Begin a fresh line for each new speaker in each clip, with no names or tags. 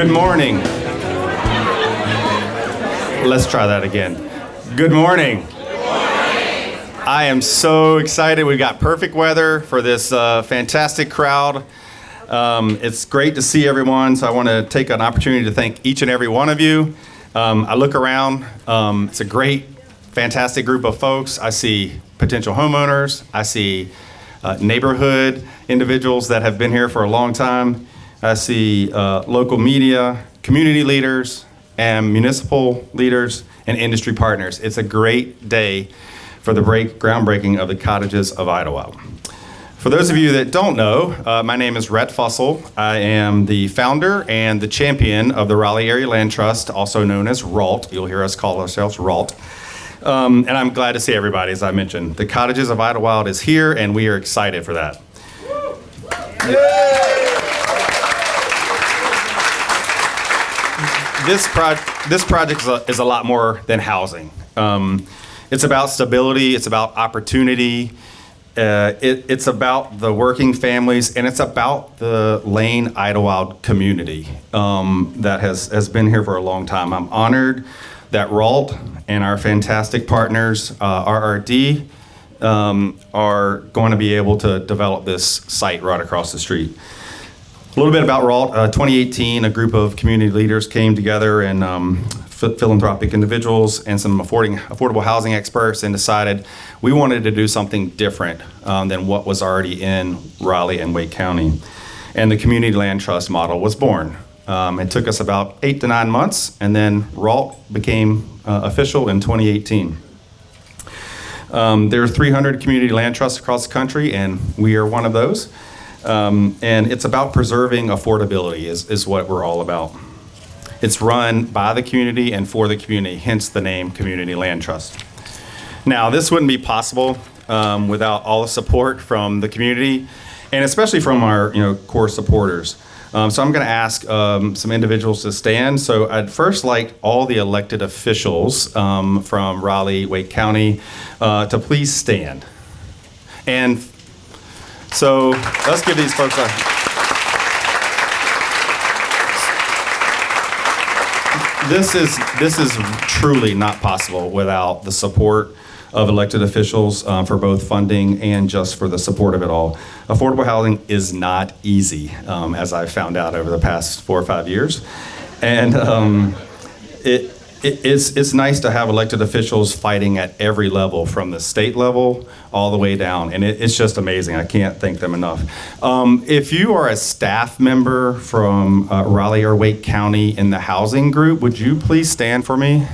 Good morning. Let's try that again. Good morning. I am so excited. We've got perfect weather for this fantastic crowd. It's great to see everyone, so I want to take an opportunity to thank each and every one of you. I look around. It's a great, fantastic group of folks. I see potential homeowners. I see neighborhood individuals that have been here for a long time. I see local media, community leaders, and municipal leaders and industry partners. It's a great day for the groundbreaking of the Cottages of Idlewild. For those of you that don't know, my name is Rhett Fussell. I am the founder and the champion of the Raleigh Area Land Trust, also known as RALT. You'll hear us call ourselves RALT. And I'm glad to see everybody, as I mentioned. The Cottages of Idlewild is here, and we are excited for that. This project is a lot more than housing. It's about stability, it's about opportunity, it's about the working families, and it's about the Lane Idlewild community that has been here for a long time. I'm honored that RALT and our fantastic partners, RRD, are going to be able to develop this site right across the street. A little bit about RALT. 2018, a group of community leaders came together and philanthropic individuals and some affordable housing experts and decided we wanted to do something different than what was already in Raleigh and Wake County. And the Community Land Trust model was born. It took us about 8 to 9 months, and then RALT became official in 2018. There are 300 community land trusts across the country, and we are one of those. And it's about preserving affordability is what we're all about. It's run by the community and for the community, hence the name Community Land Trust. Now, this wouldn't be possible without all the support from the community, and especially from our core supporters. So I'm going to ask some individuals to stand. So I'd first like all the elected officials from Raleigh, Wake County to please stand. And so let's give these folks This is truly not possible without the support of elected officials for both funding and just for the support of it all. Affordable housing is not easy, as I've found out over the past 4 or 5 years. And it's nice to have elected officials fighting at every level, from the state level all the way down, and it's just amazing. I can't thank them enough. If you are a staff member from Raleigh or Wake County in the housing group, would you please stand for me?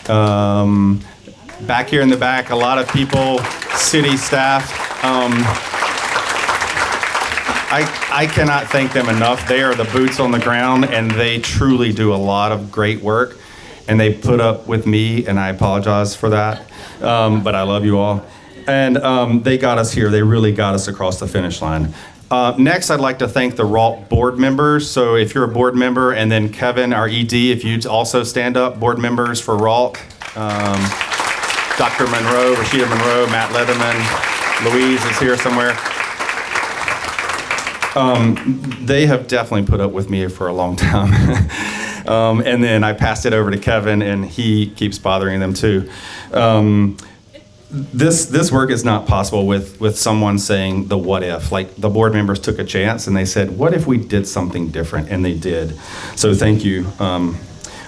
Back here in the back, a lot of people, city staff. I cannot thank them enough. They are the boots on the ground, and they truly do a lot of great work. And they put up with me, and I apologize for that. But I love you all. And they got us here. They really got us across the finish line. Next, I'd like to thank the RALT board members. So if you're a board member, and then Kevin, our ED, if you'd also stand up, board members for RALT. Dr. Monroe, Rashida Monroe, Matt Leatherman, Louise is here somewhere. They have definitely put up with me for a long time. And then I passed it over to Kevin, and he keeps bothering them too. This work is not possible with someone saying the what if. Like, the board members took a chance and they said, what if we did something different? And they did. So thank you.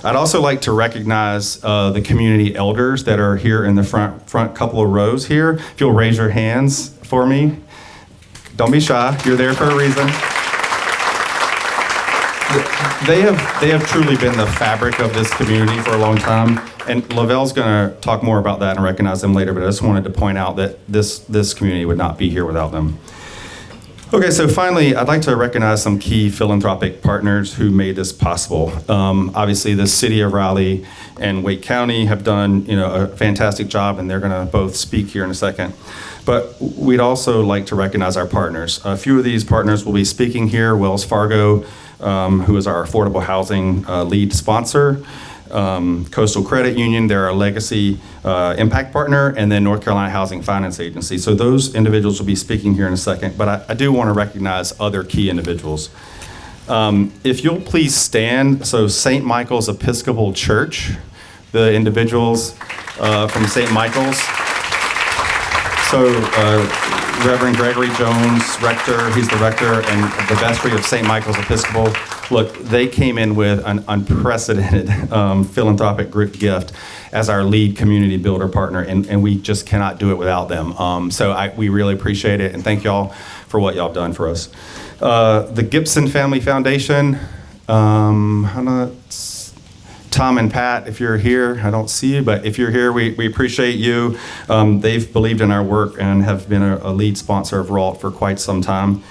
I'd also like to recognize the community elders that are here in the front couple of rows here. If you'll raise your hands for me. Don't be shy. You're there for a reason. They have truly been the fabric of this community for a long time, and Lavelle's going to talk more about that and recognize them later, but I just wanted to point out that this community would not be here without them. Okay, so finally, I'd like to recognize some key philanthropic partners who made this possible. Obviously, the City of Raleigh and Wake County have done a fantastic job, and they're going to both speak here in a second. But we'd also like to recognize our partners. A few of these partners will be speaking here. Wells Fargo, who is our affordable housing lead sponsor. Coastal Credit Union, they're our legacy impact partner, and then North Carolina Housing Finance Agency. So those individuals will be speaking here in a second, but I do want to recognize other key individuals. If you'll please stand, so St. Michael's Episcopal Church, the individuals from St. Michael's. So Reverend Gregory Jones, rector, he's the rector, and the vestry of St. Michael's Episcopal. Look, they came in with an unprecedented philanthropic group gift as our lead community builder partner, and we just cannot do it without them. We really appreciate it, and thank y'all for what y'all have done for us. The Gibson Family Foundation, Tom and Pat, if you're here, I don't see you, but if you're here, we appreciate you. They've believed in our work and have been a lead sponsor of RALT for quite some time.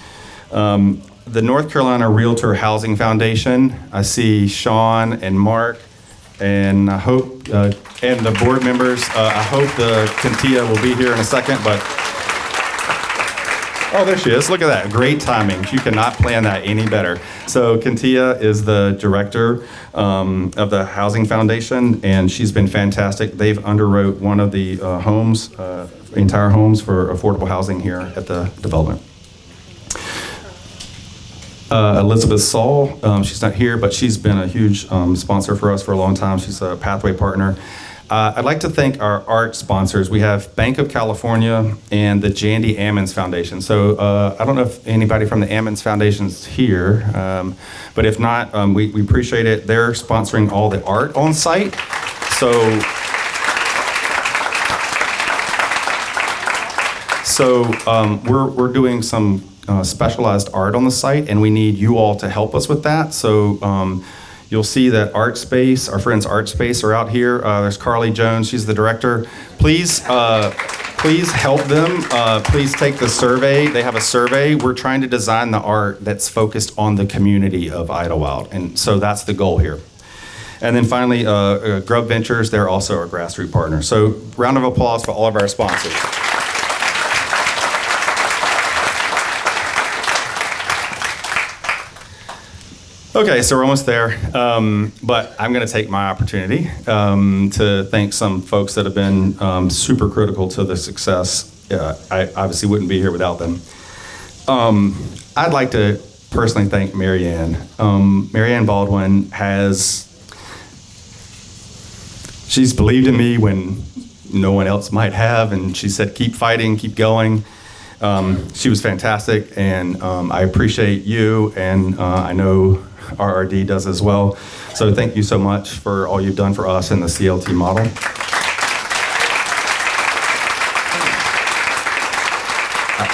The North Carolina Realtor Housing Foundation, I see Sean and Mark, and I hope, and the board members, I hope the Kentia will be here in a second, but oh, there she is. Look at that. Great timing. You cannot plan that any better. So Kentia is the director of the Housing Foundation, and she's been fantastic. They've underwrote one of the homes, entire homes for affordable housing here at the development. Elizabeth Saul, she's not here, but she's been a huge sponsor for us for a long time. She's a Pathway partner. I'd like to thank our art sponsors. We have Bank of California and the Jandy Ammons Foundation. So I don't know if anybody from the Ammons Foundation is here, but if not, we appreciate it. They're sponsoring all the art on site. So we're doing some specialized art on the site, and we need you all to help us with that. So you'll see that Art Space, our friends Art Space are out here. There's Carly Jones, she's the director. Please help them. Please take the survey. They have a survey. We're trying to design the art that's focused on the community of Idlewild, and so that's the goal here. And then finally, Grub Ventures, they're also a grassroots partner. So round of applause for all of our sponsors. Okay, so we're almost there, but I'm going to take my opportunity to thank some folks that have been super critical to the success. I obviously wouldn't be here without them. I'd like to personally thank Mary Ann. Mary Ann Baldwin she's believed in me when no one else might have, and she said, keep fighting, keep going. She was fantastic, and I appreciate you, and I know RRD does as well. So thank you so much for all you've done for us in the CLT model.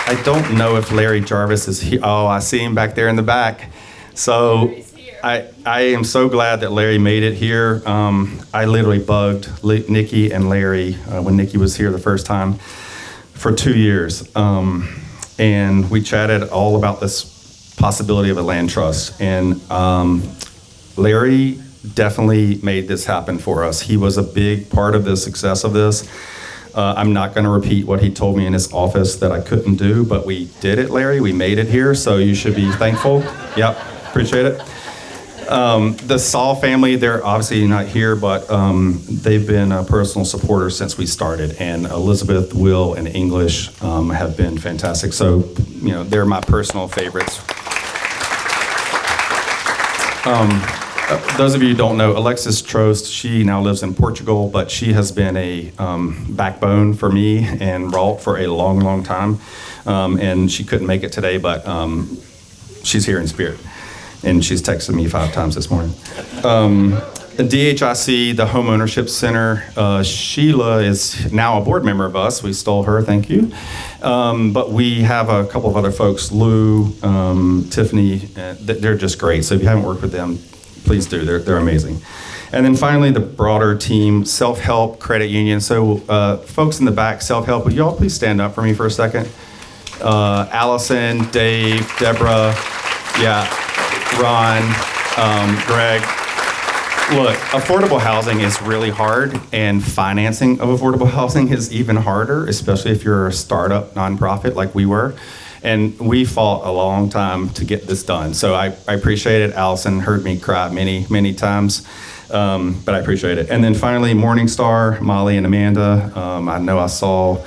I don't know if Larry Jarvis is here. Oh, I see him back there in the back. So I am so glad that Larry made it here. I literally bugged Nikki and Larry when Nikki was here the first time for 2 years. And we chatted all about this possibility of a land trust. And Larry definitely made this happen for us. He was a big part of the success of this. I'm not going to repeat what he told me in his office that I couldn't do, but we did it, Larry. We made it here, so you should be thankful. Yep, appreciate it. The Saul family, they're obviously not here, but they've been a personal supporter since we started. And Elizabeth, Will, and English have been fantastic. So, they're my personal favorites. Those of you who don't know, Alexis Trost, she now lives in Portugal, but she has been a backbone for me and RALT for a long, long time. And she couldn't make it today, but she's here in spirit. And she's texted me 5 times this morning. The DHIC, the Home Ownership Center, Sheila is now a board member of us. We stole her, thank you. But we have a couple of other folks, Lou, Tiffany, they're just great. So if you haven't worked with them, please do, they're amazing. And then finally, the broader team, Self-Help Credit Union. So folks in the back, Self-Help, would you all please stand up for me for a second? Allison, Dave, Deborah, Ron, Greg. Look, affordable housing is really hard, and financing of affordable housing is even harder, especially if you're a startup nonprofit like we were. And we fought a long time to get this done. So I appreciate it. Allison heard me cry many, many times, but I appreciate it. And then finally, Morningstar, Molly and Amanda. I know I saw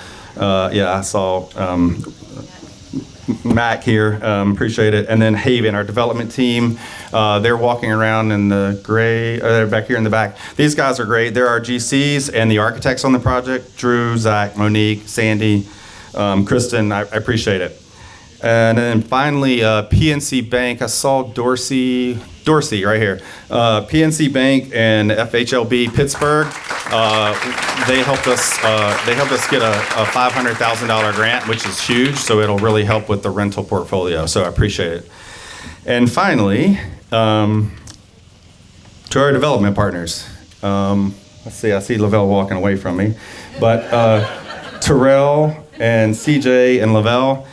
Mac here, appreciate it. And then Haven, our development team. They're walking around in the gray, they're back here in the back. These guys are great. They're our GCs and the architects on the project, Drew, Zach, Monique, Sandy, Kristen, I appreciate it. And then finally, PNC Bank. I saw Dorsey right here. PNC Bank and FHLB Pittsburgh. They helped us get a $500,000 grant, which is huge. So it'll really help with the rental portfolio. So I appreciate it. And finally, to our development partners. Let's see. I see Lavelle walking away from me, but Terrell and CJ and Lavelle.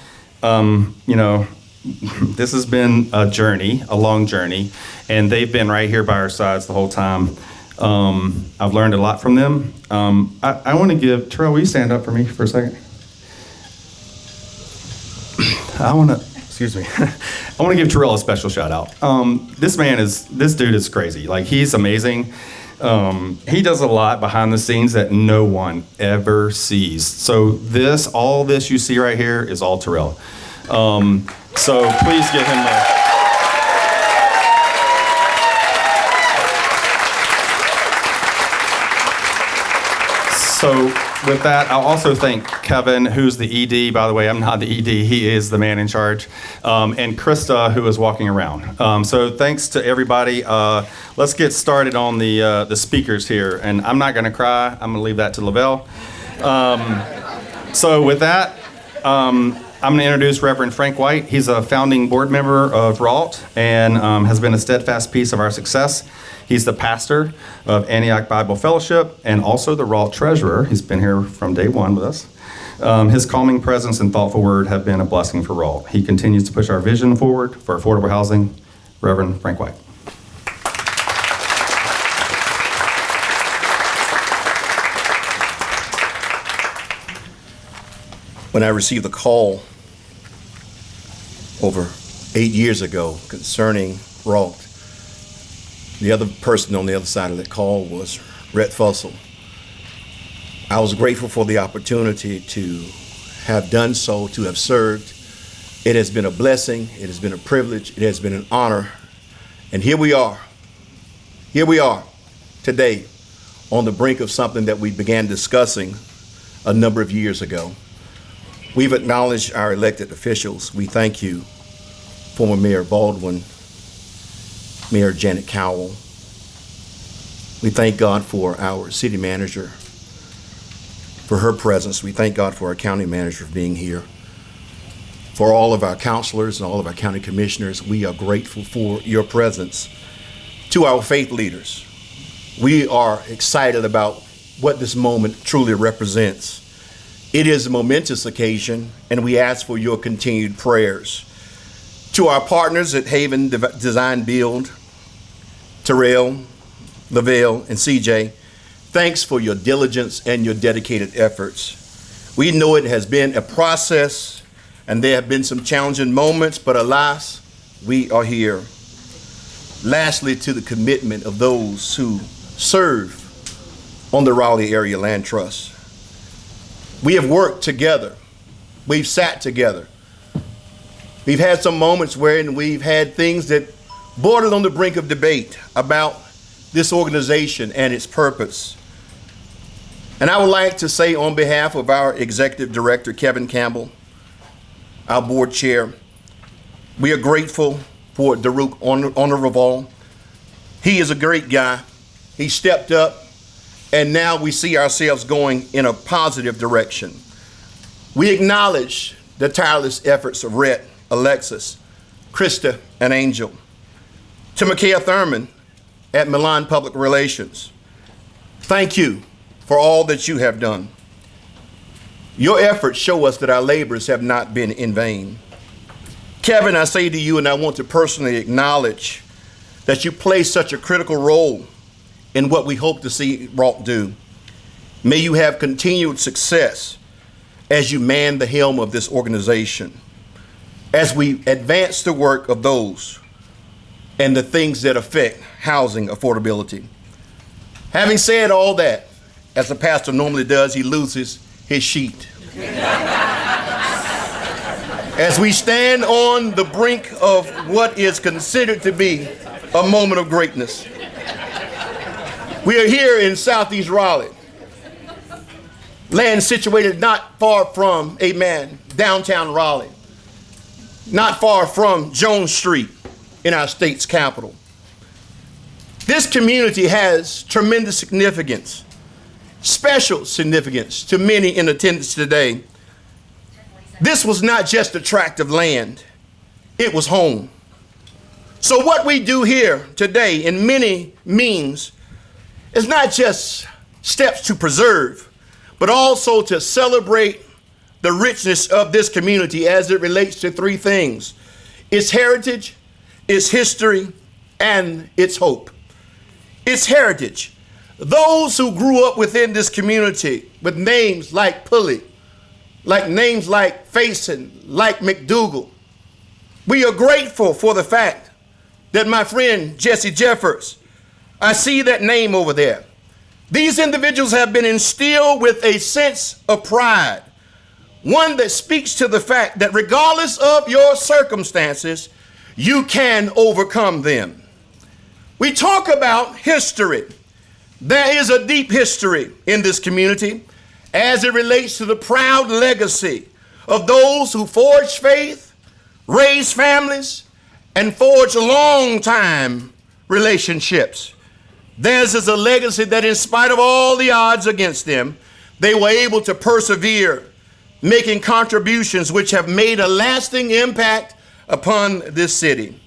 This has been a journey, a long journey, and they've been right here by our sides the whole time. I've learned a lot from them. I want to give, Terrell, will you stand up for me for a second? I want to give Terrell a special shout out. This dude is crazy. Like, he's amazing. He does a lot behind the scenes that no one ever sees. So all this you see right here is all Terrell. So please give him a... So with that, I'll also thank Kevin, who's the ED. By the way, I'm not the ED. He is the man in charge. And Krista, who is walking around. So thanks to everybody. Let's get started on the speakers here. And I'm not going to cry. I'm going to leave that to Lavelle. So with that, I'm going to introduce Reverend Frank White. He's a founding board member of RALT and has been a steadfast piece of our success. He's the pastor of Antioch Bible Fellowship and also the RALT treasurer. He's been here from day one with us. His calming presence and thoughtful word have been a blessing for RALT. He continues to push our vision forward for affordable housing. Reverend Frank White.
When I received a call over 8 years ago concerning RALT, the other person on the other side of that call was Rhett Fussell. I was grateful for the opportunity to have done so, to have served. It has been a blessing, it has been a privilege, it has been an honor. And here we are today on the brink of something that we began discussing a number of years ago. We've acknowledged our elected officials. We thank you, former Mayor Baldwin, Mayor Janet Cowell. We thank God for our city manager, for her presence. We thank God for our county manager for being here. For all of our counselors and all of our county commissioners, we are grateful for your presence. To our faith leaders, we are excited about what this moment truly represents. It is a momentous occasion, and we ask for your continued prayers. To our partners at Haven Design Build, Terrell, Lavelle, and CJ, thanks for your diligence and your dedicated efforts. We know it has been a process, and there have been some challenging moments, but alas, we are here. Lastly, to the commitment of those who serve on the Raleigh Area Land Trust. We have worked together. We've sat together. We've had some moments wherein we've had things that bordered on the brink of debate about this organization and its purpose. And I would like to say on behalf of our executive director, Kevin Campbell, our board chair, we are grateful for Daruk Honorable. He is a great guy. He stepped up, and now we see ourselves going in a positive direction. We acknowledge the tireless efforts of Rhett, Alexis, Krista, and Angel. To Micaiah Thurman at Milan Public Relations, thank you for all that you have done. Your efforts show us that our labors have not been in vain. Kevin, I say to you, and I want to personally acknowledge that you play such a critical role in what we hope to see RALT do. May you have continued success as you man the helm of this organization, as we advance the work of those and the things that affect housing affordability. Having said all that, as a pastor normally does, he loses his sheet. as we stand on the brink of what is considered to be a moment of greatness. We are here in Southeast Raleigh, land situated not far from, downtown Raleigh, not far from Jones Street in our state's capital. This community has tremendous significance, special significance to many in attendance today. This was not just a tract of land, it was home. So what we do here today in many means is not just steps to preserve, but also to celebrate the richness of this community as it relates to three things: its heritage, its history, and its hope. Its heritage. Those who grew up within this community with names like Pulley, like names like Faison, like McDougal. We are grateful for the fact that my friend Jesse Jeffers, I see that name over there. These individuals have been instilled with a sense of pride, one that speaks to the fact that regardless of your circumstances, you can overcome them. We talk about history. There is a deep history in this community as it relates to the proud legacy of those who forged faith, raised families, and forged long-time relationships. Theirs is a legacy that in spite of all the odds against them, they were able to persevere, making contributions which have made a lasting impact upon this city.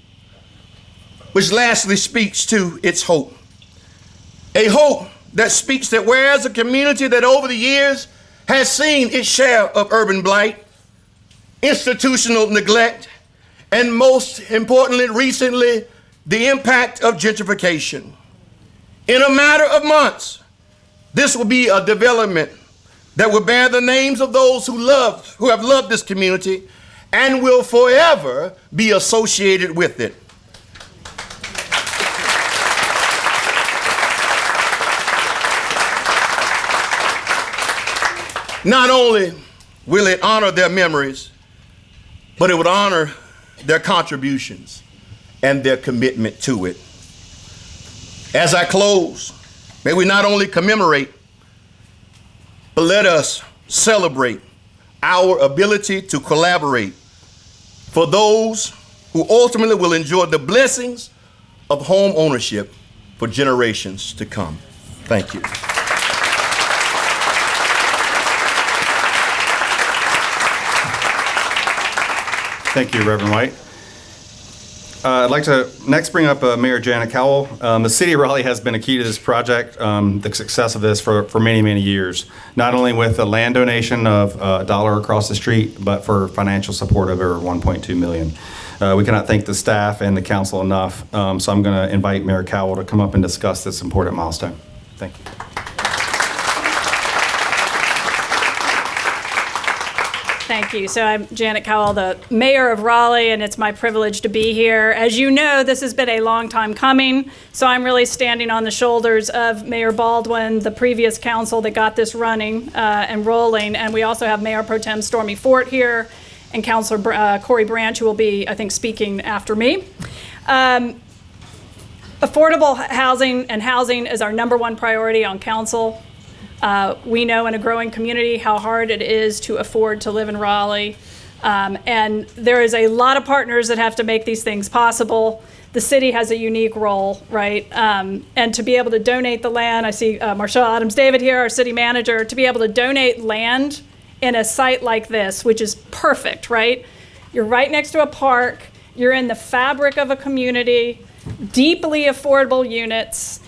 Which lastly speaks to its hope. A hope that speaks that whereas a community that over the years has seen its share of urban blight, institutional neglect, and most importantly, recently, the impact of gentrification. In a matter of months, this will be a development that will bear the names of those who have loved this community and will forever be associated with it. Not only will it honor their memories, but it would honor their contributions and their commitment to it. As I close, may we not only commemorate, but let us celebrate our ability to collaborate for those who ultimately will enjoy the blessings of home ownership for generations to come. Thank you.
Thank you, Reverend White. I'd like to next bring up Mayor Janet Cowell. The City of Raleigh has been a key to this project, the success of this for many, many years, not only with a land donation of $1 across the street, but for financial support of over $1.2 million. We cannot thank the staff and the council enough, so I'm going to invite Mayor Cowell to come up and discuss this important milestone. Thank you.
Thank you. So I'm Janet Cowell, the mayor of Raleigh, and it's my privilege to be here. As you know, this has been a long time coming, so I'm really standing on the shoulders of Mayor Baldwin, the previous council that got this running and rolling, and we also have Mayor Pro Tem Stormy Fort here and Councilor Corey Branch, who will be, I think, speaking after me. Affordable housing and housing is our #1 priority on council. We know in a growing community how hard it is to afford to live in Raleigh. And there is a lot of partners that have to make these things possible. The city has a unique role, right? And to be able to donate the land, I see Marshall Adams-David here, our city manager, to be able to donate land in a site like this, which is perfect, right? You're right next to a park, you're in the fabric of a community, deeply affordable units.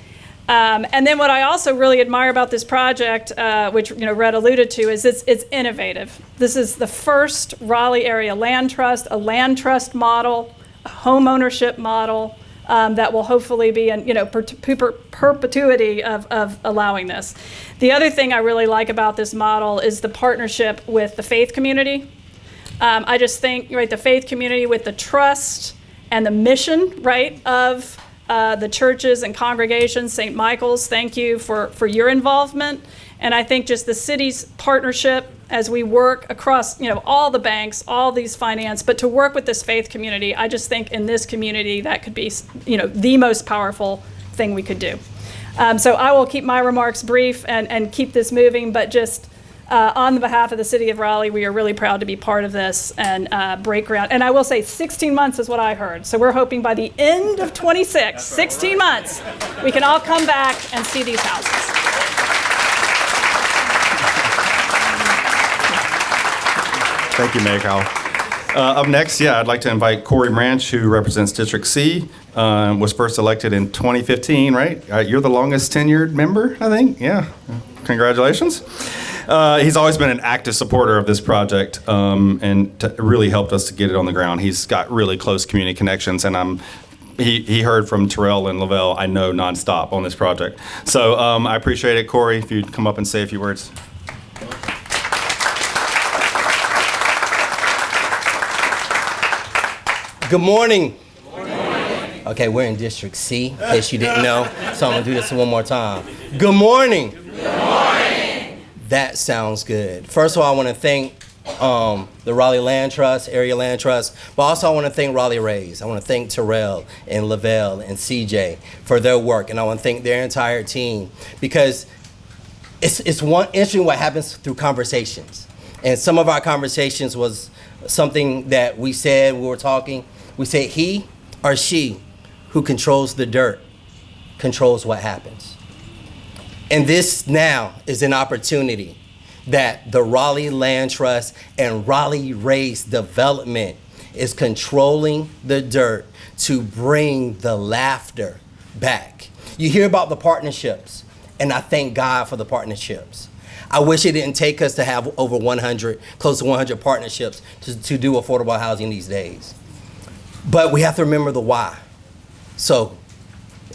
And then what I also really admire about this project, which Red alluded to, is it's innovative. This is the first Raleigh area land trust, a land trust model, a home ownership model that will hopefully be in perpetuity of allowing this. The other thing I really like about this model is the partnership with the faith community. I just think, right, the faith community with the trust and the mission, right, of the churches and congregations. St. Michael's, thank you for your involvement. And I think just the city's partnership as we work across, all the banks, all these finance, but to work with this faith community, I just think in this community that could be, the most powerful thing we could do. So I will keep my remarks brief and keep this moving, but just on the behalf of the city of Raleigh, we are really proud to be part of this and break ground. And I will say 16 months is what I heard. So we're hoping by the end of 26, 16 months, we can all come back and see these houses.
Thank you, Mayor Cowell. Up next, I'd like to invite Corey Branch, who represents District C, was first elected in 2015, right? You're the longest tenured member, I think. Yeah, congratulations. He's always been an active supporter of this project and really helped us to get it on the ground. He's got really close community connections, and he heard from Terrell and Lavelle, I know, nonstop on this project. So I appreciate it, Corey, if you'd come up and say a few words.
Good morning. Good morning. Okay, we're in District C, in case you didn't know. So I'm gonna do this one more time. Good morning. Good morning. That sounds good. First of all, I want to thank the Raleigh Land Trust, Area Land Trust, but also I want to thank Raleigh Rays. I want to thank Terrell and Lavelle and CJ for their work, and I want to thank their entire team because it's one interesting what happens through conversations. And some of our conversations was something that we said, we were talking. We said he or she who controls the dirt controls what happens. And this now is an opportunity that the Raleigh Land Trust and Raleigh Race Development is controlling the dirt to bring the laughter back. You hear about the partnerships, and I thank God for the partnerships. I wish it didn't take us to have over 100, close to 100 partnerships to do affordable housing these days. But we have to remember the why. So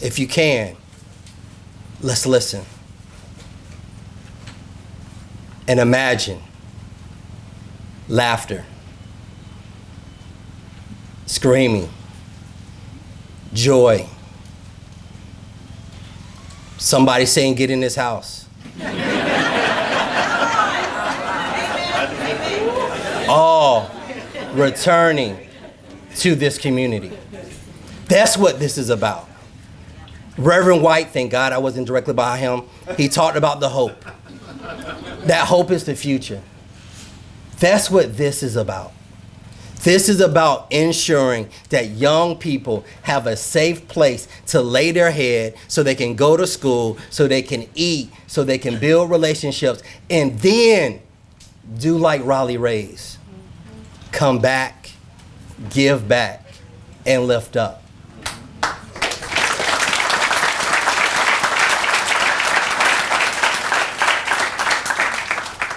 if you can, let's listen. And imagine laughter, screaming, joy, somebody saying, get in this house. All returning to this community. That's what this is about. Reverend White, thank God I wasn't directly by him, he talked about the hope. That hope is the future. That's what this is about. This is about ensuring that young people have a safe place to lay their head so they can go to school, so they can eat, so they can build relationships, and then do like Raleigh Rays. Come back, give back, and lift up.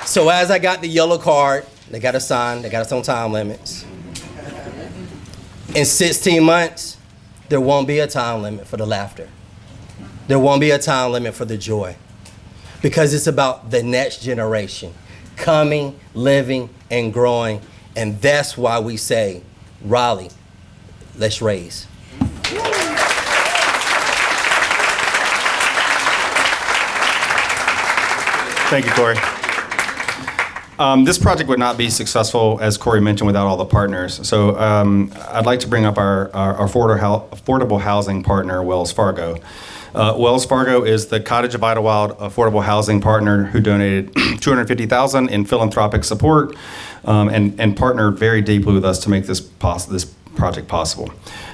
So as I got the yellow card, they got a sign, they got us on time limits. In 16 months, there won't be a time limit for the laughter. There won't be a time limit for the joy. Because it's about the next generation coming, living, and growing. And that's why we say, Raleigh, let's raise.
Thank you, Corey. This project would not be successful, as Corey mentioned, without all the partners. So I'd like to bring up our affordable housing partner, Wells Fargo. Wells Fargo is the Cottage of Idlewild affordable housing partner who donated $250,000 in philanthropic support and partnered very deeply with us to make this project possible.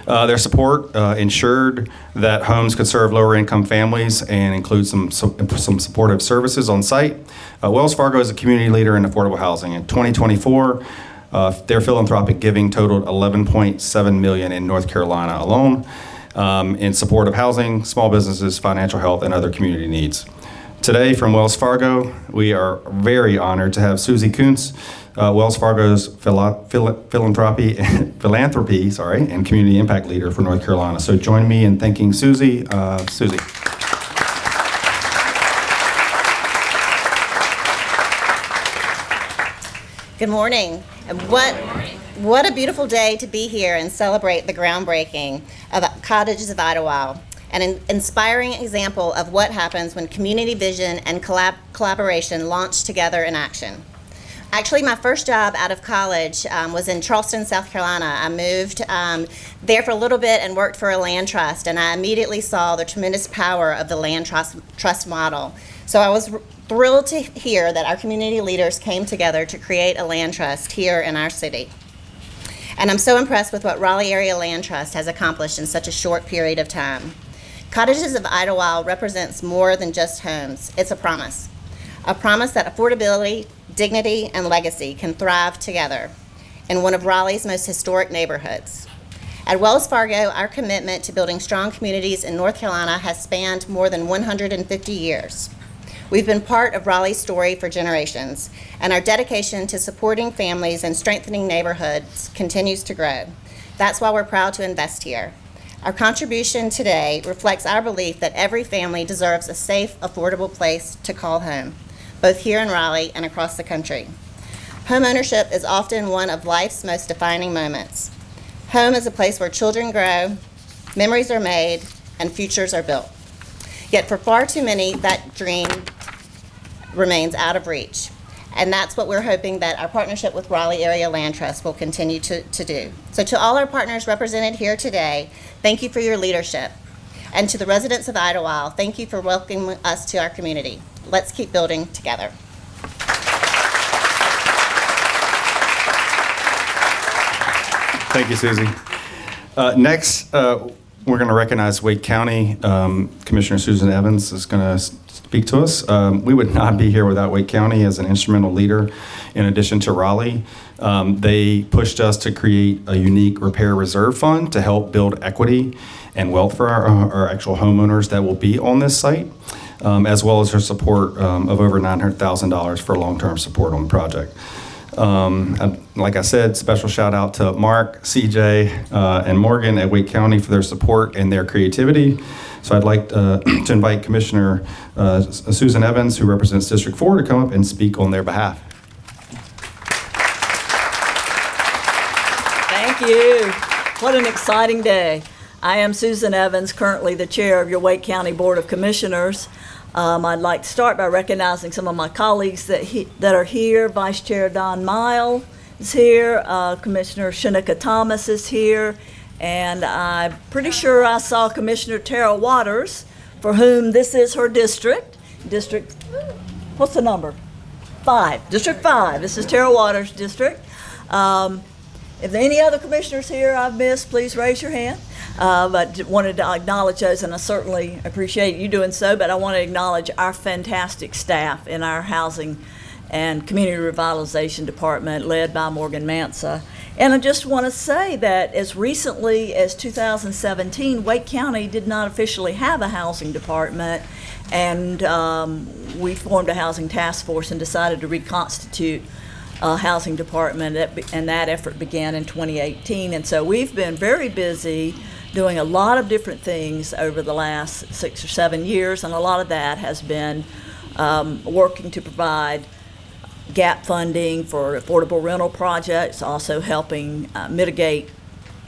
Their support ensured that homes could serve lower income families and include some supportive services on site. Wells Fargo is a community leader in affordable housing. In 2024, their philanthropic giving totaled $11.7 million in North Carolina alone in support of housing, small businesses, financial health, and other community needs. Today from Wells Fargo, we are very honored to have Susie Kuntz, Wells Fargo's philanthropy and community impact leader for North Carolina. So join me in thanking Susie. Susie.
Good morning. And what a beautiful day to be here and celebrate the groundbreaking of Cottages of Idlewild. an inspiring example of what happens when community vision and collaboration launch together in action. Actually, my first job out of college was in Charleston, South Carolina. I moved there for a little bit and worked for a land trust, and I immediately saw the tremendous power of the land trust model. So I was thrilled to hear that our community leaders came together to create a land trust here in our city. And I'm so impressed with what Raleigh Area Land Trust has accomplished in such a short period of time. Cottages of Idlewild represents more than just homes. It's a promise that affordability, dignity, and legacy can thrive together in one of Raleigh's most historic neighborhoods. At Wells Fargo, our commitment to building strong communities in North Carolina has spanned more than 150 years. We've been part of Raleigh's story for generations, and our dedication to supporting families and strengthening neighborhoods continues to grow. That's why we're proud to invest here. Our contribution today reflects our belief that every family deserves a safe, affordable place to call home, both here in Raleigh and across the country. Home ownership is often one of life's most defining moments. Home is a place where children grow, memories are made, and futures are built. Yet for far too many, that dream remains out of reach. And that's what we're hoping that our partnership with Raleigh Area Land Trust will continue to do. So to all our partners represented here today, thank you for your leadership. And to the residents of Idlewild, thank you for welcoming us to our community. Let's keep building together.
Thank you, Susie. Next, we're going to recognize Wake County. Commissioner Susan Evans is going to speak to us. We would not be here without Wake County as an instrumental leader in addition to Raleigh. They pushed us to create a unique repair reserve fund to help build equity and wealth for our actual homeowners that will be on this site, as well as her support of over $900,000 for long-term support on the project. Like I said, special shout out to Mark, CJ, and Morgan at Wake County for their support and their creativity. So I'd like to invite Commissioner Susan Evans, who represents District 4, to come up and speak on their behalf.
Thank you. What an exciting day. I am Susan Evans, currently the chair of your Wake County Board of Commissioners. I'd like to start by recognizing some of my colleagues that are here. Vice Chair Don Mile is here. Commissioner Shanika Thomas is here. And I'm pretty sure I saw Commissioner Tara Waters, for whom this is her district. District, what's the number? 5. District 5. This is Tara Waters' district. If there are any other commissioners here I've missed, please raise your hand. But wanted to acknowledge those, and I certainly appreciate you doing so, but I want to acknowledge our fantastic staff in our Housing and Community Revitalization Department, led by Morgan Mansa. And I just want to say that as recently as 2017, Wake County did not officially have a housing department, and we formed a housing task force and decided to reconstitute a housing department, and that effort began in 2018. And so we've been very busy doing a lot of different things over the last 6 or 7 years, and a lot of that has been working to provide gap funding for affordable rental projects, also helping mitigate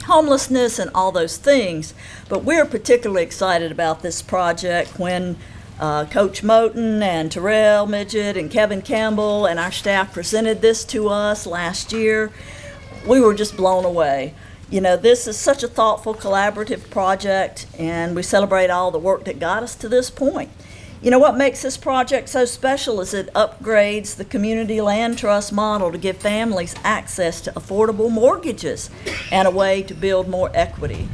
homelessness and all those things. But we're particularly excited about this project when Coach Moten and Terrell Midget and Kevin Campbell and our staff presented this to us last year. We were just blown away. You know, this is such a thoughtful, collaborative project, and we celebrate all the work that got us to this point. You know, what makes this project so special is it upgrades the community land trust model to give families access to affordable mortgages and a way to build more equity.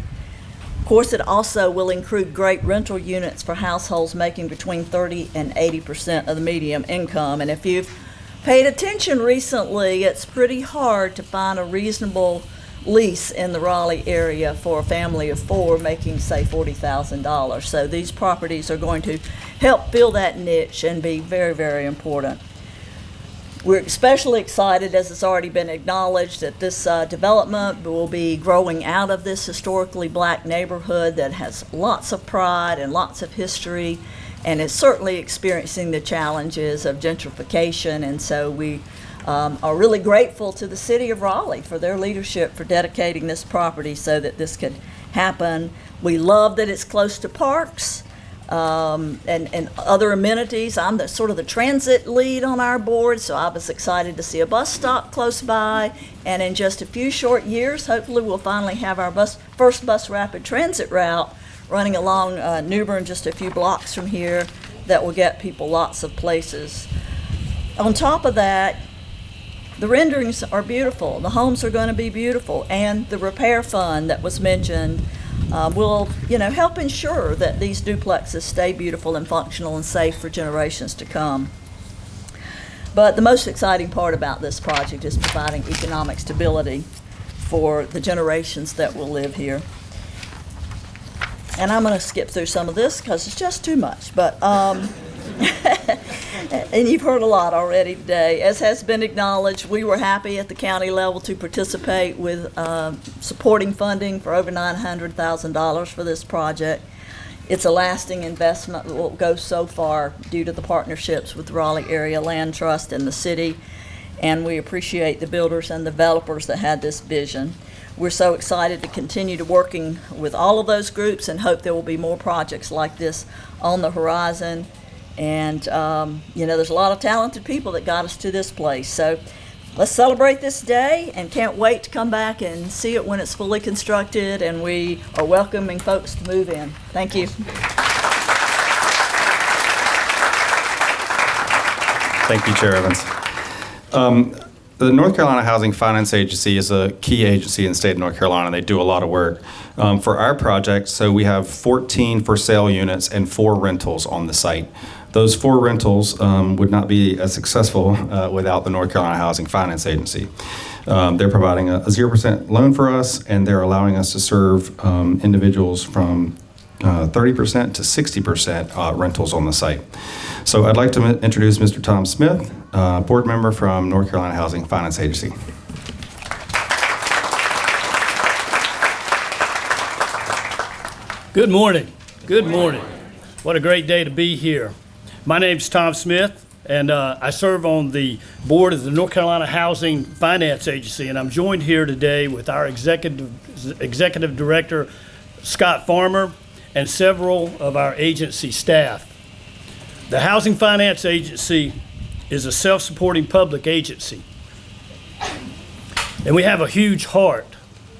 Of course, it also will include great rental units for households making between 30% and 80% of the median income. And if you've paid attention recently, it's pretty hard to find a reasonable lease in the Raleigh area for a family of 4 making, say, $40,000. So these properties are going to help fill that niche and be very, very important. We're especially excited, as it's already been acknowledged, that this development will be growing out of this historically black neighborhood that has lots of pride and lots of history, and is certainly experiencing the challenges of gentrification. And so we are really grateful to the city of Raleigh for their leadership for dedicating this property so that this could happen. We love that it's close to parks and other amenities. I'm sort of the transit lead on our board, so I was excited to see a bus stop close by. And in just a few short years, hopefully we'll finally have our first bus rapid transit route running along New Bern, just a few blocks from here, that will get people lots of places. On top of that, the renderings are beautiful. The homes are going to be beautiful, and the repair fund that was mentioned will, help ensure that these duplexes stay beautiful and functional and safe for generations to come. But the most exciting part about this project is providing economic stability for the generations that will live here. And I'm going to skip through some of this because it's just too much. But and you've heard a lot already today. As has been acknowledged, we were happy at the county level to participate with supporting funding for over $900,000 for this project. It's a lasting investment that will go so far due to the partnerships with Raleigh Area Land Trust and the city, and we appreciate the builders and developers that had this vision. We're so excited to continue to working with all of those groups and hope there will be more projects like this on the horizon. And, there's a lot of talented people that got us to this place. So let's celebrate this day, and can't wait to come back and see it when it's fully constructed, and we are welcoming folks to move in. Thank you.
Thank you, Chair Evans. The North Carolina Housing Finance Agency is a key agency in the state of North Carolina. They do a lot of work. For our project, so we have 14 for sale units and 4 rentals on the site. Those 4 rentals would not be as successful without the North Carolina Housing Finance Agency. They're providing a 0% loan for us, and they're allowing us to serve individuals from 30% to 60% rentals on the site. So I'd like to introduce Mr. Tom Smith, board member from North Carolina Housing Finance Agency.
Good morning. Good morning. What a great day to be here. My name's Tom Smith, and I serve on the board of the North Carolina Housing Finance Agency, and I'm joined here today with our executive director, Scott Farmer, and several of our agency staff. The Housing Finance Agency is a self-supporting public agency, and we have a huge heart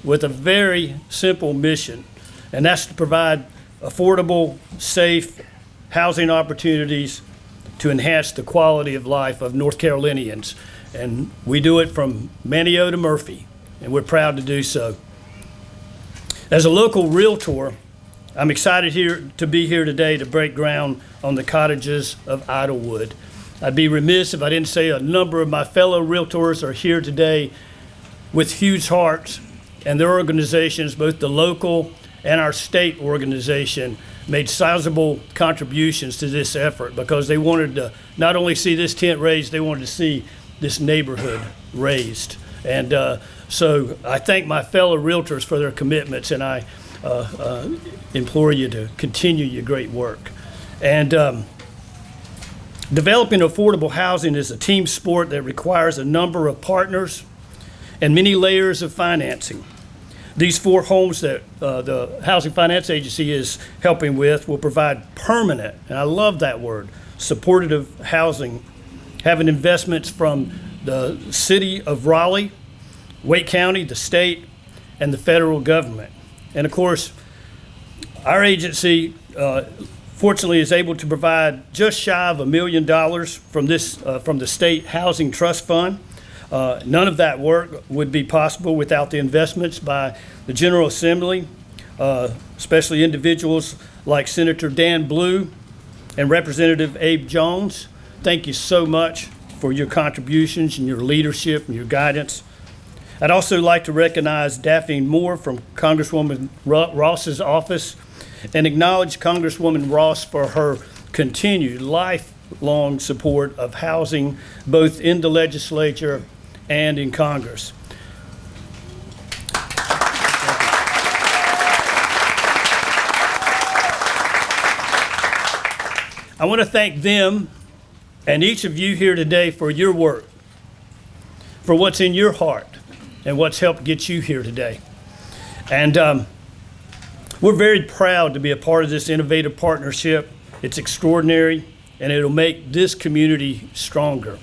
with a very simple mission, and that's to provide affordable, safe housing opportunities to enhance the quality of life of North Carolinians. And we do it from Manio to Murphy, and we're proud to do so. As a local realtor, I'm excited to be here today to break ground on the cottages of Idlewood. I'd be remiss if I didn't say a number of my fellow realtors are here today with huge hearts, and their organizations, both the local and our state organization, made sizable contributions to this effort because they wanted to not only see this tent raised, they wanted to see this neighborhood raised. And so I thank my fellow realtors for their commitments, and I implore you to continue your great work. And developing affordable housing is a team sport that requires a number of partners and many layers of financing. These 4 homes that the Housing Finance Agency is helping with will provide permanent, and I love that word, supportive housing, having investments from the city of Raleigh, Wake County, the state, and the federal government. And of course, our agency fortunately is able to provide just shy of $1 million from the State Housing Trust Fund. None of that work would be possible without the investments by the General Assembly, especially individuals like Senator Dan Blue and Representative Abe Jones. Thank you so much for your contributions and your leadership and your guidance. I'd also like to recognize Daphne Moore from Congresswoman Ross's office and acknowledge Congresswoman Ross for her continued lifelong support of housing, both in the legislature and in Congress. I want to thank them and each of you here today for your work, for what's in your heart and what's helped get you here today. And We're very proud to be a part of this innovative partnership. It's extraordinary, and it'll make this community stronger.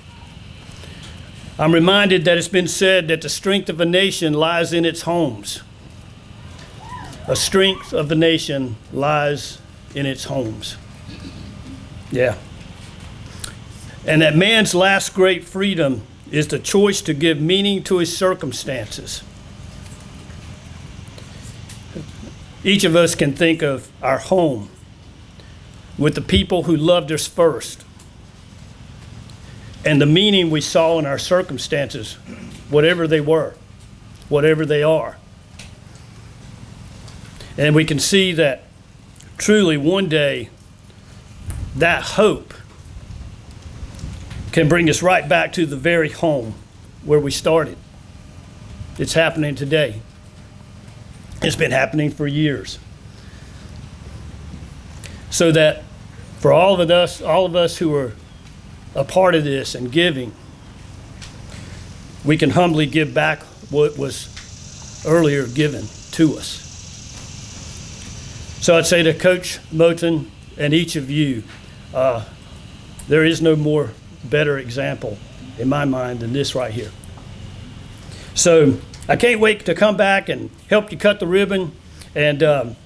I'm reminded that it's been said that the strength of a nation lies in its homes. The strength of the nation lies in its homes. Yeah. And that man's last great freedom is the choice to give meaning to his circumstances. Each of us can think of our home with the people who loved us first and the meaning we saw in our circumstances, whatever they were, whatever they are. And we can see that truly one day that hope can bring us right back to the very home where we started. It's happening today. It's been happening for years. So that for all of us who are a part of this and giving, we can humbly give back what was earlier given to us. So I'd say to Coach Moten and each of you, there is no more better example in my mind than this right here. So I can't wait to come back and help you cut the ribbon, and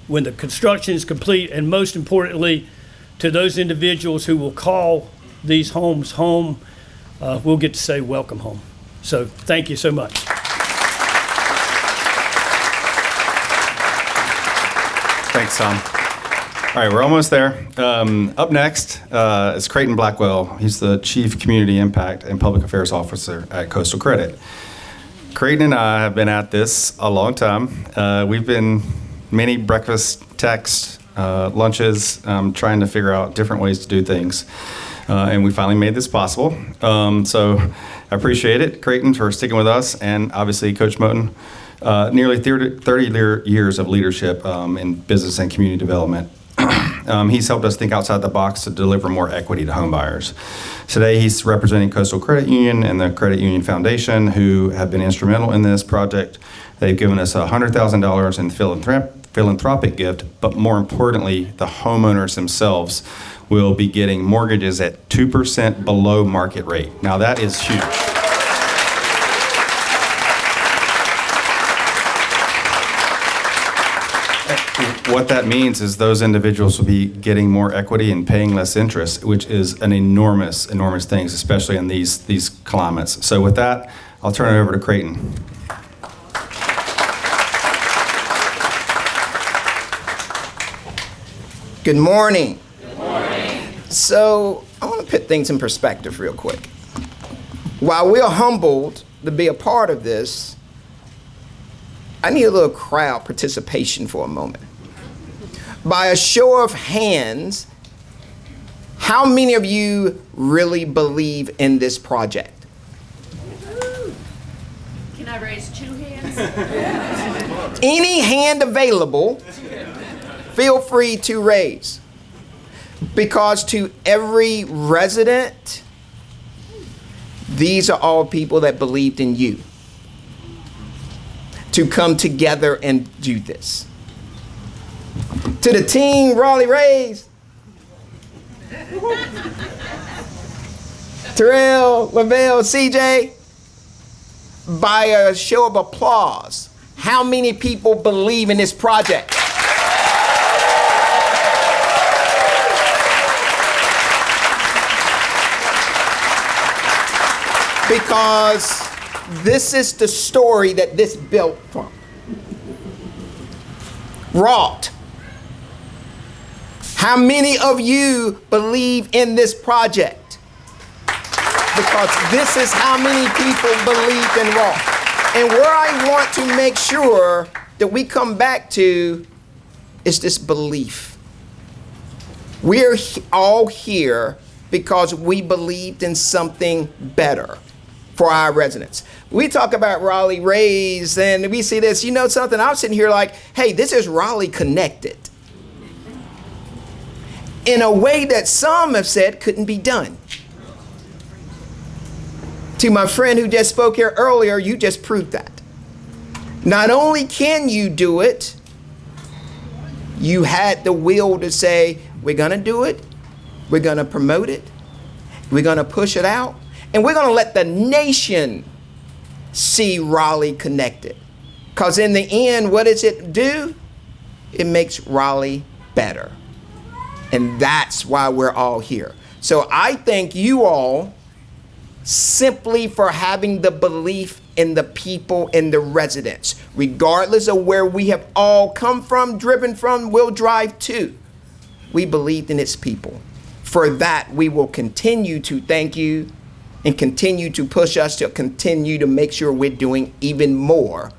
when the construction is complete, and most importantly, to those individuals who will call these homes home, we'll get to say welcome home. So thank you so much.
Thanks, Tom. All right, we're almost there. Up next is Creighton Blackwell. He's the Chief Community Impact and Public Affairs Officer at Coastal Credit. Creighton and I have been at this a long time. We've been many breakfast, texts, lunches, trying to figure out different ways to do things. And we finally made this possible. So I appreciate it, Creighton, for sticking with us, and obviously Coach Moten. Nearly 30 years of leadership in business and community development. He's helped us think outside the box to deliver more equity to home buyers. Today, he's representing Coastal Credit Union and the Credit Union Foundation, who have been instrumental in this project. They've given us $100,000 in philanthropic gift, but more importantly, the homeowners themselves will be getting mortgages at 2% below market rate. Now, that is huge. What that means is those individuals will be getting more equity and paying less interest, which is an enormous thing, especially in these climates. So with that, I'll turn it over to Creighton.
Good morning. Good morning. So I want to put things in perspective real quick. While we're humbled to be a part of this, I need a little crowd participation for a moment. By a show of hands, how many of you really believe in this project?
Can I raise 2 hands?
Any hand available, feel free to raise. Because to every resident, these are all people that believed in you to come together and do this. To the team, Raleigh Rays, Terrell, Lavelle, CJ, by a show of applause, how many people believe in this project? Because this is the story that this built from. Wrought. How many of you believe in this project? Because this is how many people believe in Wrought. And where I want to make sure that we come back to is this belief. We're all here because we believed in something better for our residents. We talk about Raleigh Rays and we see this, you know something, I'm sitting here like, hey, this is Raleigh connected. In a way that some have said couldn't be done. To my friend who just spoke here earlier, you just proved that. Not only can you do it, You had the will to say, we're gonna do it, we're gonna promote it, we're gonna push it out, and we're gonna let the nation see Raleigh connected. Because in the end, what does it do? It makes Raleigh better. And that's why we're all here. So I thank you all simply for having the belief in the people and the residents. Regardless of where we have all come from, driven from, will drive to, we believed in its people. For that, we will continue to thank you and continue to push us to continue to make sure we're doing even more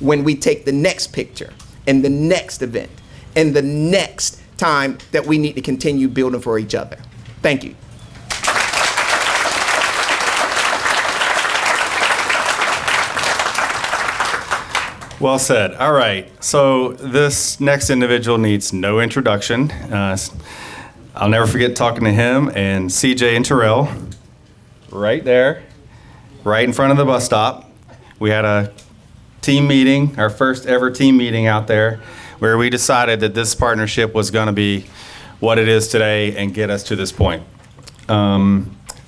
when we take the next picture and the next event and the next time that we need to continue building for each other. Thank you.
Well said. All right. So this next individual needs no introduction. I'll never forget talking to him and CJ and Terrell right there, right in front of the bus stop. We had a team meeting, our first ever team meeting out there, where we decided that this partnership was going to be what it is today and get us to this point.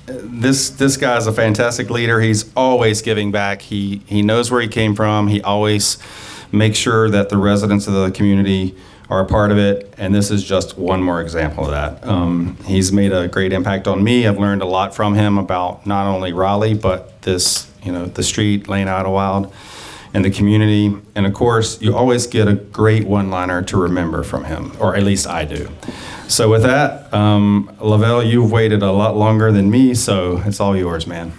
This guy's a fantastic leader. He's always giving back. He knows where he came from. He always makes sure that the residents of the community are a part of it, and this is just one more example of that. He's made a great impact on me. I've learned a lot from him about not only Raleigh, but this, the street, Lane Idlewild, and the community. And of course, you always get a great one-liner to remember from him, or at least I do. So with that, Lavelle, you've waited a lot longer than me, so it's all yours, man.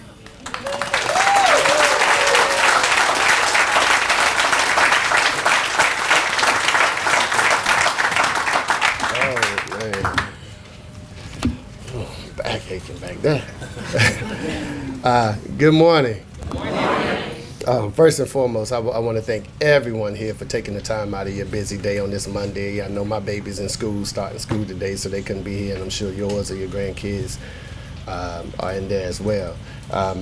Back aching back there. Good morning. First and foremost, I want to thank everyone here for taking the time out of your busy day on this Monday. I know my baby's in school, starting school today, so they couldn't be here, and I'm sure yours or your grandkids are in there as well.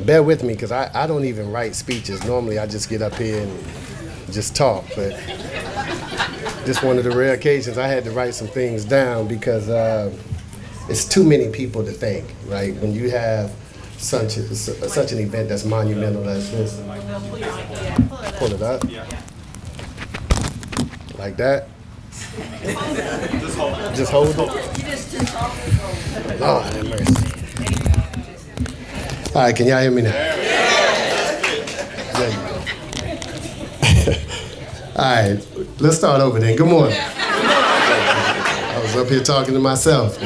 Bear with me, because I don't even write speeches. Normally, I just get up here and just talk, but just one of the rare occasions I had to write some things down because it's too many people to thank, right? When you have such an event that's monumental as this. Pull it up. Like that. Just hold it. Lord have mercy. All right, can y'all hear me now? There you go. All right, let's start over then. Good morning. I was up here talking to myself.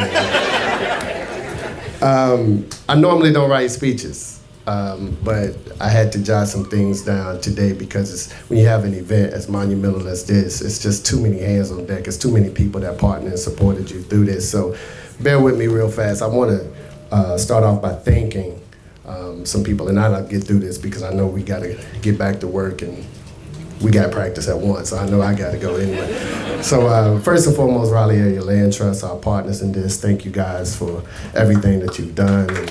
I normally don't write speeches, but I had to jot some things down today because when you have an event as monumental as this, it's just too many hands on deck. It's too many people that partnered and supported you through this. So bear with me real fast. I want to start off by thanking some people, and I'll get through this because I know we got to get back to work and we got to practice at once, so I know I got to go anyway. So first and foremost, Raleigh Area Land Trust, our partners in this, thank you guys for everything that you've done. And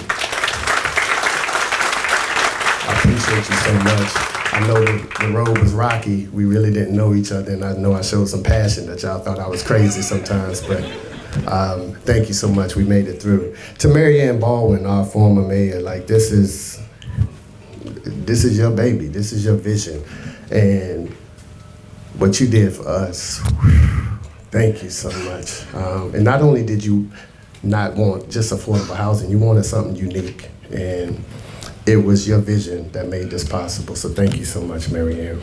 I appreciate you so much. I know the road was rocky. We really didn't know each other, and I know I showed some passion that y'all thought I was crazy sometimes, but thank you so much. We made it through. To Mary Ann Baldwin, our former mayor, this is your baby. This is your vision. And what you did for us, thank you so much. And not only did you not want just affordable housing, you wanted something unique. And it was your vision that made this possible. So thank you so much, Mary Ann.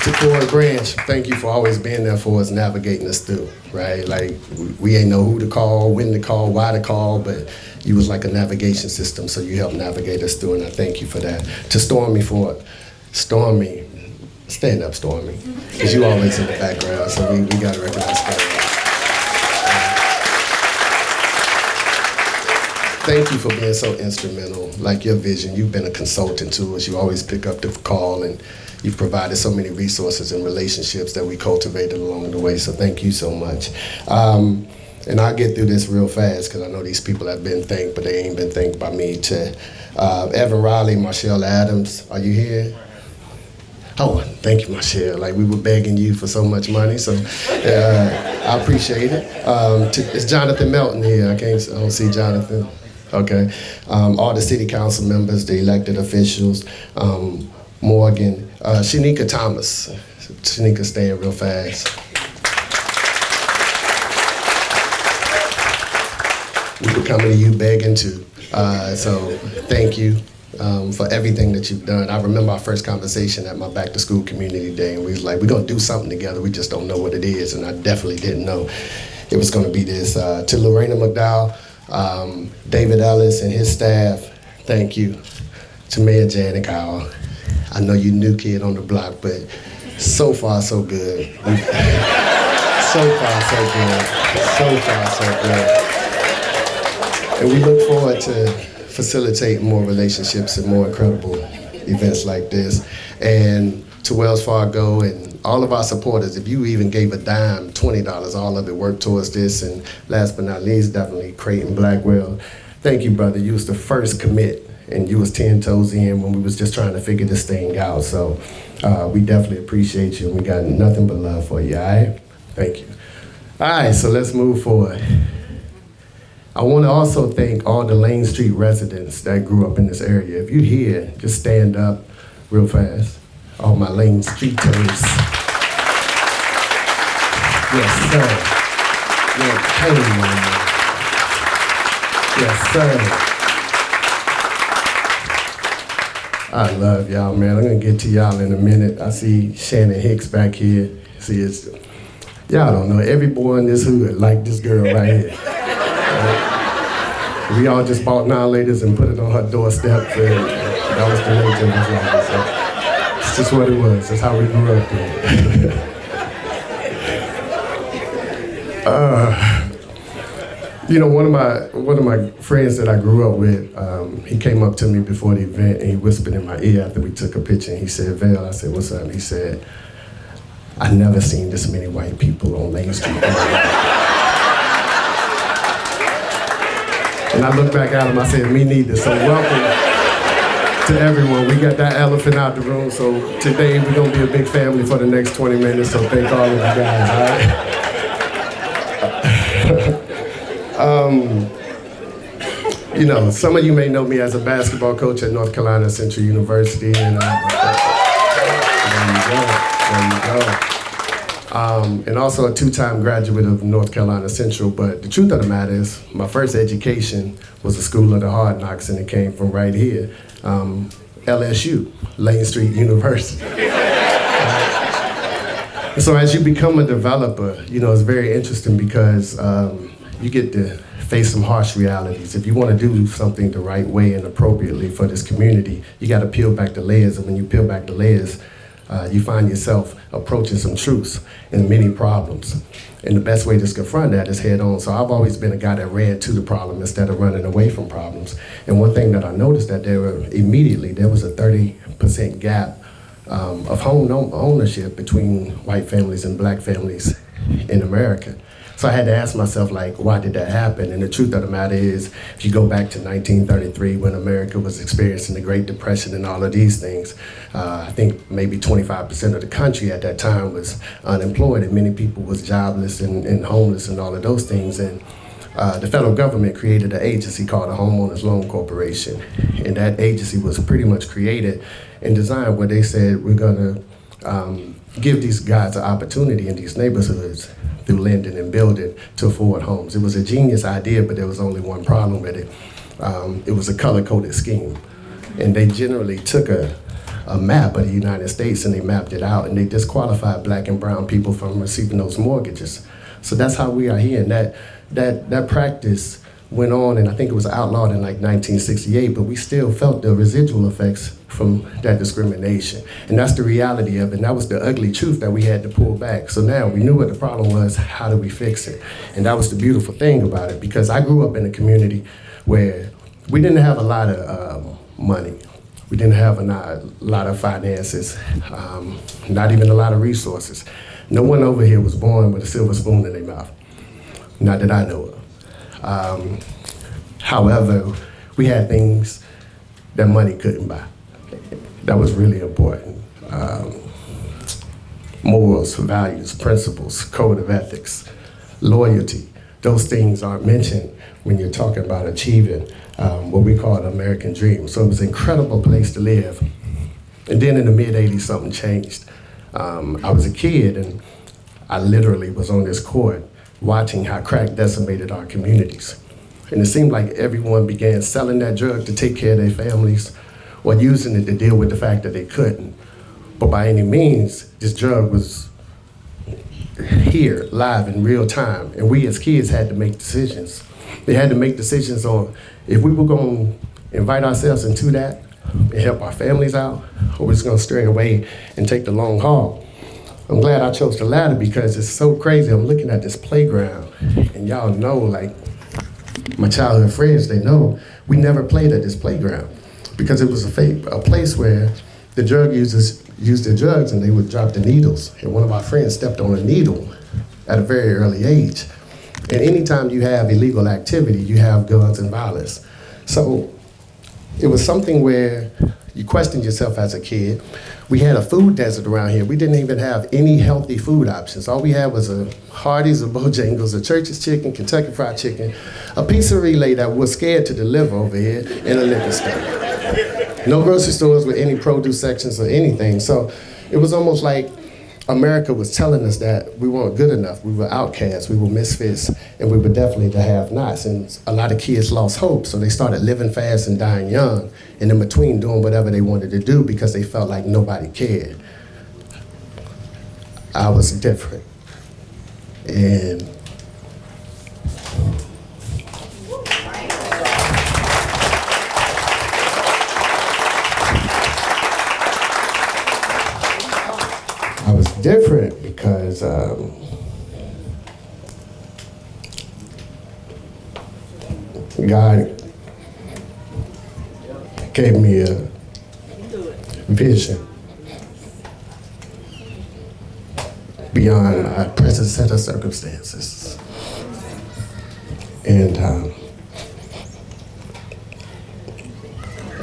To Ford Branch, thank you for always being there for us, navigating us through, right? We ain't know who to call, when to call, why to call, but you was like a navigation system, so you helped navigate us through, and I thank you for that. To Stormy Ford, Stormy, stand up, Stormy, because you always in the background, so we got to recognize Stormy. Thank you for being so instrumental, your vision. You've been a consultant to us. You always pick up the call, and you've provided so many resources and relationships that we cultivated along the way, so thank you so much. And I'll get through this real fast because I know these people have been thanked, but they ain't been thanked by me. To Evan Riley, Marshall Adams, are you here? Oh, thank you, Michelle. Like, we were begging you for so much money, so I appreciate it. It's Jonathan Melton here. I don't see Jonathan. Okay. All the city council members, the elected officials, Morgan, Shanika Thomas. Shanika, stand real fast. We were coming to you begging too. So thank you for everything that you've done. I remember our first conversation at my back to school community day, and we was like, we're gonna do something together, we just don't know what it is, and I definitely didn't know it was gonna be this. To Lorena McDowell, David Ellis and his staff, thank you. To Mayor Janet Cowell, I know you new kid on the block, but so far so good. So far so good. So far so good. And we look forward to facilitating more relationships and more incredible events like this. And to Wells Fargo and all of our supporters, if you even gave a dime, $20, all of it worked towards this. And last but not least, definitely Creighton Blackwell. Thank you, brother. You was the first commit, and you was 10 toes in when we was just trying to figure this thing out. So we definitely appreciate you, and we got nothing but love for you, all right? Thank you. All right, so let's move forward. I want to also thank all the Lane Street residents that grew up in this area. If you're here, just stand up real fast. All my Lane Street toes. Yes, sir. Your pain, man. Yes, sir. I love y'all, man. I'm gonna get to y'all in a minute. I see Shannon Hicks back here. See, y'all don't know. Every boy in this hood like this girl right here. We all just bought 9 ladies and put it on her doorstep, and that was the nature of his life. So it's just what it was. That's how we grew up there. You know, one of my friends that I grew up with, he came up to me before the event and he whispered in my ear after we took a picture, and he said, "Vale," I said, "What's up?" He said, "I never seen this many white people on Lane Street." And I looked back at him, I said, "Me neither." So welcome to everyone. We got that elephant out the room, so today we're gonna be a big family for the next 20 minutes, so thank all of you guys, all right? You know, some of you may know me as a basketball coach at North Carolina Central University, and there you go. And also a 2-time graduate of North Carolina Central, but the truth of the matter is, my first education was a school of the hard knocks, and it came from right here, LSU, Lane Street University. So as you become a developer, you know, it's very interesting because you get to face some harsh realities. If you want to do something the right way and appropriately for this community, you got to peel back the layers, and when you peel back the layers, you find yourself approaching some truths and many problems. And the best way to confront that is head on. So I've always been a guy that ran to the problem instead of running away from problems. And one thing that I noticed that there was a 30% gap of home ownership between white families and black families in America. So I had to ask myself, like, why did that happen? And the truth of the matter is, if you go back to 1933, when America was experiencing the Great Depression and all of these things, I think maybe 25% of the country at that time was unemployed, and many people was jobless and homeless and all of those things. And the federal government created an agency called the Homeowners Loan Corporation. And that agency was pretty much created and designed where they said, we're gonna give these guys an opportunity in these neighborhoods through lending and building to afford homes. It was a genius idea, but there was only one problem with it. It was a color-coded scheme. And they generally took a map of the United States and they mapped it out, and they disqualified black and brown people from receiving those mortgages. So that's how we are here. And that practice went on, and I think it was outlawed in like 1968, but we still felt the residual effects from that discrimination. And that's the reality of it. And that was the ugly truth that we had to pull back. So now we knew what the problem was, how do we fix it? And that was the beautiful thing about it, because I grew up in a community where we didn't have a lot of money. We didn't have a lot of finances, not even a lot of resources. No one over here was born with a silver spoon in their mouth, not that I know of. However, we had things that money couldn't buy. That was really important. morals, values, principles, code of ethics, loyalty. Those things aren't mentioned when you're talking about achieving what we call the American dream. So it was an incredible place to live. And then in the mid-'80s, something changed. I was a kid, and I literally was on this court watching how crack decimated our communities. And it seemed like everyone began selling that drug to take care of their families or using it to deal with the fact that they couldn't. But by any means, this drug was here, live, in real time. And we as kids had to make decisions. They had to make decisions on if we were going to invite ourselves into that and help our families out, or we're just going to stray away and take the long haul. I'm glad I chose the latter because it's so crazy. I'm looking at this playground, and y'all know, like, my childhood friends, they know we never played at this playground because it was a place where the drug users used their drugs and they would drop the needles. And one of our friends stepped on a needle at a very early age. And anytime you have illegal activity, you have guns and violence. So it was something where you questioned yourself as a kid. We had a food desert around here. We didn't even have any healthy food options. All we had was a Hardee's, a Bojangles, a Church's Chicken, Kentucky Fried Chicken, a pizza relay that was scared to deliver over here, and a liquor store. No grocery stores with any produce sections or anything. So it was almost like America was telling us that we weren't good enough. We were outcasts, we were misfits, and we were definitely the have-nots. And a lot of kids lost hope, so they started living fast and dying young, and in between doing whatever they wanted to do because they felt like nobody cared. I was different. And I was different because God gave me a vision beyond my present set of circumstances. And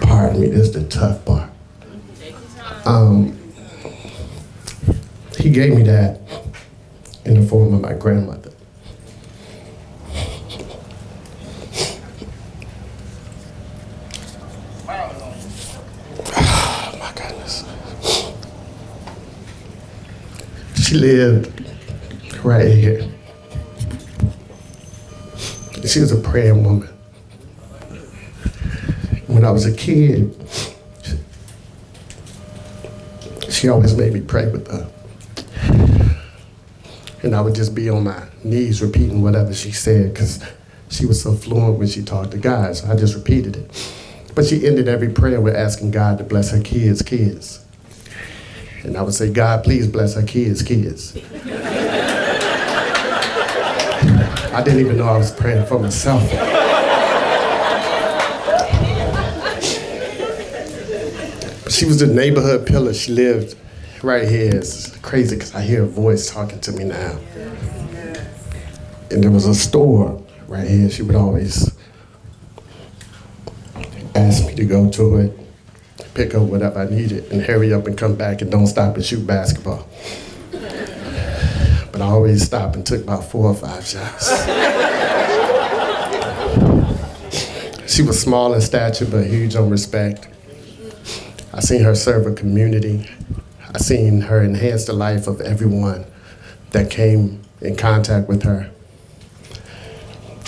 pardon me, this is the tough part. He gave me that in the form of my grandmother. Oh my goodness. She lived right here. She was a praying woman. When I was a kid, she always made me pray with her. And I would just be on my knees repeating whatever she said because she was so fluent when she talked to God, so I just repeated it. But she ended every prayer with asking God to bless her kids. And I would say, God, please bless her kids. I didn't even know I was praying for myself. She was the neighborhood pillar. She lived right here. It's crazy because I hear a voice talking to me now. And there was a store right here. She would always ask me to go to it, pick up whatever I needed, and hurry up and come back and don't stop and shoot basketball. But I always stopped and took about 4 or 5 shots. She was small in stature, but huge on respect. I seen her serve a community. I seen her enhance the life of everyone that came in contact with her.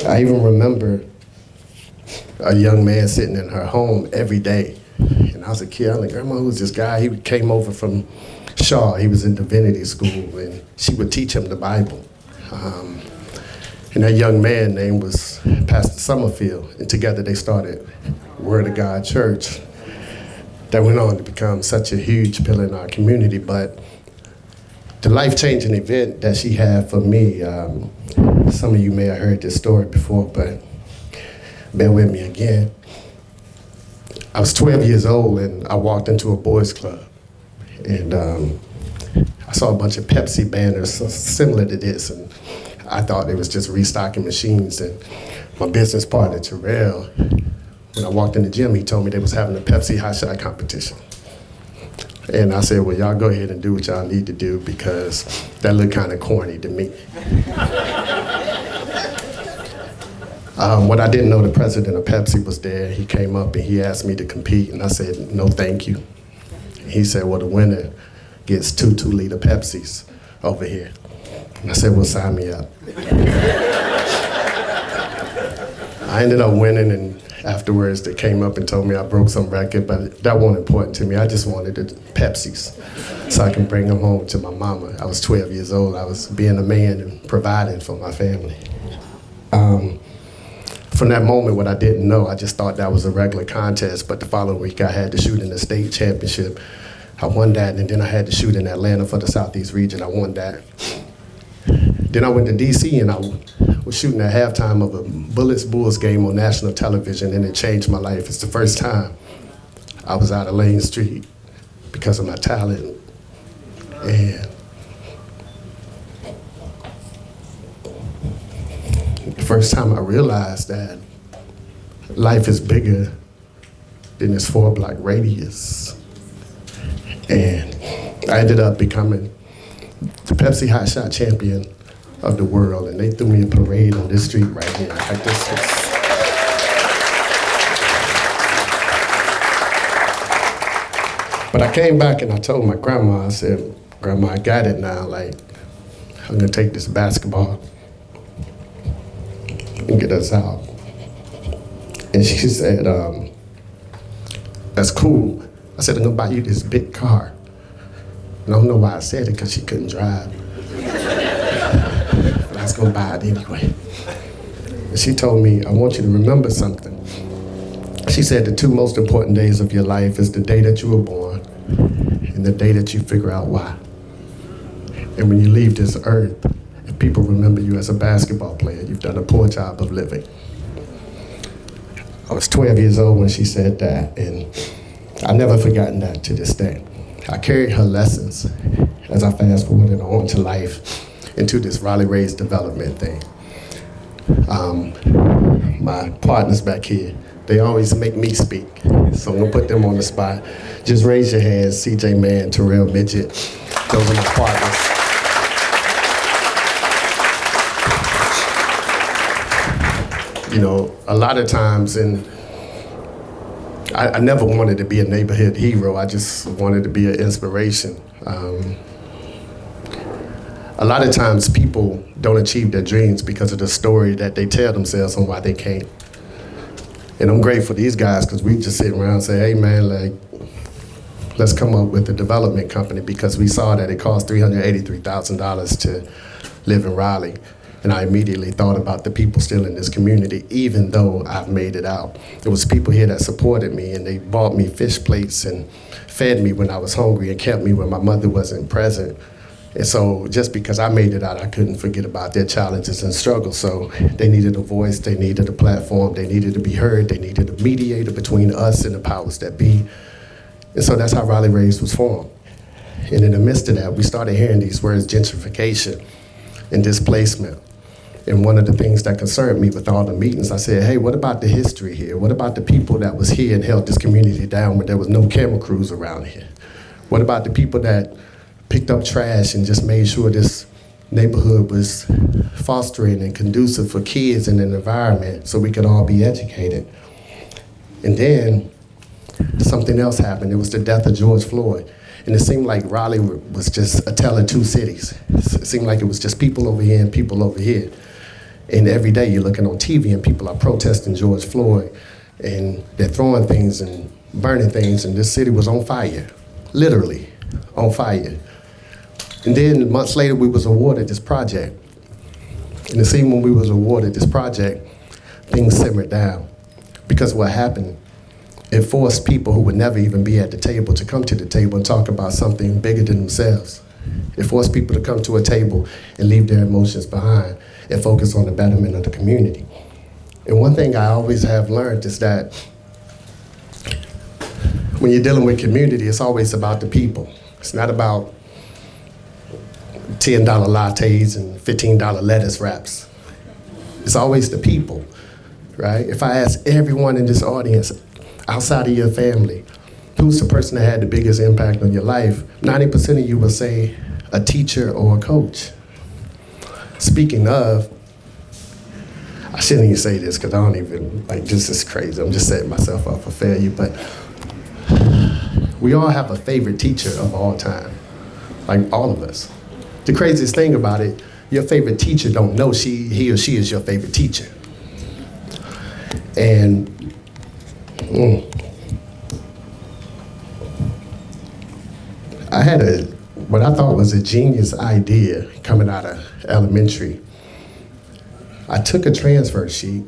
I even remember a young man sitting in her home every day. And I was a kid, I was like, Grandma, who's this guy? He came over from Shaw. He was in divinity school, and she would teach him the Bible. And that young man's name was Pastor Summerfield, and together they started Word of God Church. That went on to become such a huge pillar in our community. But the life-changing event that she had for me, some of you may have heard this story before, but bear with me again. I was 12 years old and I walked into a boys club, and I saw a bunch of Pepsi banners similar to this, and I thought it was just restocking machines. And my business partner, Terrell, when I walked in the gym, he told me they was having a Pepsi hot shot competition. And I said, well, y'all go ahead and do what y'all need to do because that looked kind of corny to me. What I didn't know, the president of Pepsi was there. He came up and he asked me to compete, and I said, no, thank you. He said, well, the winner gets 2 2-liter Pepsis over here. And I said, well, sign me up. I ended up winning, and afterwards they came up and told me I broke some record, but that wasn't important to me. I just wanted the Pepsis so I can bring them home to my mama. I was 12 years old. I was being a man and providing for my family. From that moment, what I didn't know, I just thought that was a regular contest, but the following week I had to shoot in the state championship. I won that, and then I had to shoot in Atlanta for the Southeast region. I won that. Then I went to DC and I was shooting at halftime of a Bullets-Bulls game on national television, and it changed my life. It's the first time I was out of Lane Street because of my talent. And the first time I realized that life is bigger than this 4-block radius. And I ended up becoming the Pepsi Hot Shot champion of the world, and they threw me a parade on this street right here. Like this was... But I came back and I told my grandma, I said, Grandma, I got it now. Like, I'm gonna take this basketball and get us out. And she said, that's cool. I said, I'm gonna buy you this big car. And I don't know why I said it, because she couldn't drive. But I was gonna buy it anyway. And she told me, I want you to remember something. She said the 2 most important days of your life is the day that you were born and the day that you figure out why. And when you leave this earth, if people remember you as a basketball player, you've done a poor job of living. I was 12 years old when she said that, and I've never forgotten that to this day. I carried her lessons as I fast forwarded on to life into this Raleigh Raised Development thing. My partners back here, they always make me speak, so I'm gonna put them on the spot. Just raise your hands, CJ Mann, Terrell Midget. Those are my partners. You know, a lot of times, and I never wanted to be a neighborhood hero. I just wanted to be an inspiration. A lot of times people don't achieve their dreams because of the story that they tell themselves on why they can't. And I'm grateful to these guys because we just sit around and say, hey man, like, let's come up with a development company, because we saw that it cost $383,000 to live in Raleigh. And I immediately thought about the people still in this community, even though I've made it out. There was people here that supported me, and they bought me fish plates and fed me when I was hungry and kept me when my mother wasn't present. And so just because I made it out, I couldn't forget about their challenges and struggles. So they needed a voice, they needed a platform, they needed to be heard, they needed a mediator between us and the powers that be. And so that's how Raleigh Raised was formed. And in the midst of that, we started hearing these words, gentrification and displacement. And one of the things that concerned me with all the meetings, I said, hey, what about the history here? What about the people that was here and held this community down when there was no camera crews around here? What about the people that picked up trash and just made sure this neighborhood was fostering and conducive for kids in an environment so we could all be educated? And then something else happened. It was the death of George Floyd. And it seemed like Raleigh was just a tale of two cities. It seemed like it was just people over here and people over here. And every day you're looking on TV and people are protesting George Floyd, and they're throwing things and burning things, and this city was on fire, literally on fire. And then months later we was awarded this project. And it seemed when we was awarded this project, things simmered down. Because what happened, it forced people who would never even be at the table to come to the table and talk about something bigger than themselves. It forced people to come to a table and leave their emotions behind and focus on the betterment of the community. And one thing I always have learned is that when you're dealing with community, it's always about the people. It's not about $10 lattes and $15 lettuce wraps. It's always the people, right? If I ask everyone in this audience, outside of your family, who's the person that had the biggest impact on your life, 90% of you will say a teacher or a coach. Speaking of, I shouldn't even say this because I don't even, this is crazy. I'm just setting myself up for failure, but we all have a favorite teacher of all time, all of us. The craziest thing about it, your favorite teacher don't know he or she is your favorite teacher. And I had what I thought was a genius idea coming out of elementary. I took a transfer sheet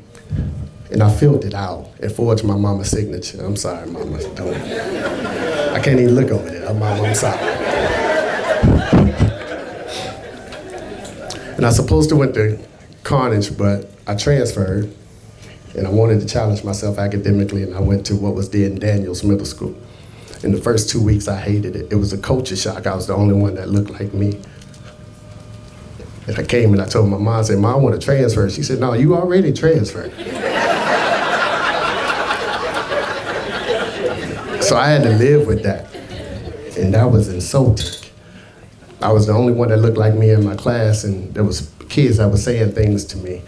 and I filled it out and forged my mama's signature. I'm sorry, Mama. I can't even look over there. I'm sorry. And I was supposed to went to Cottage, but I transferred and I wanted to challenge myself academically, and I went to what was then Daniels Middle School. In the first 2 weeks, I hated it. It was a culture shock. I was the only one that looked like me. And I came and I told my mom, I said, Mom, I want to transfer. She said, no, you already transferred. So I had to live with that. And that was insulting. I was the only one that looked like me in my class, and there was kids that were saying things to me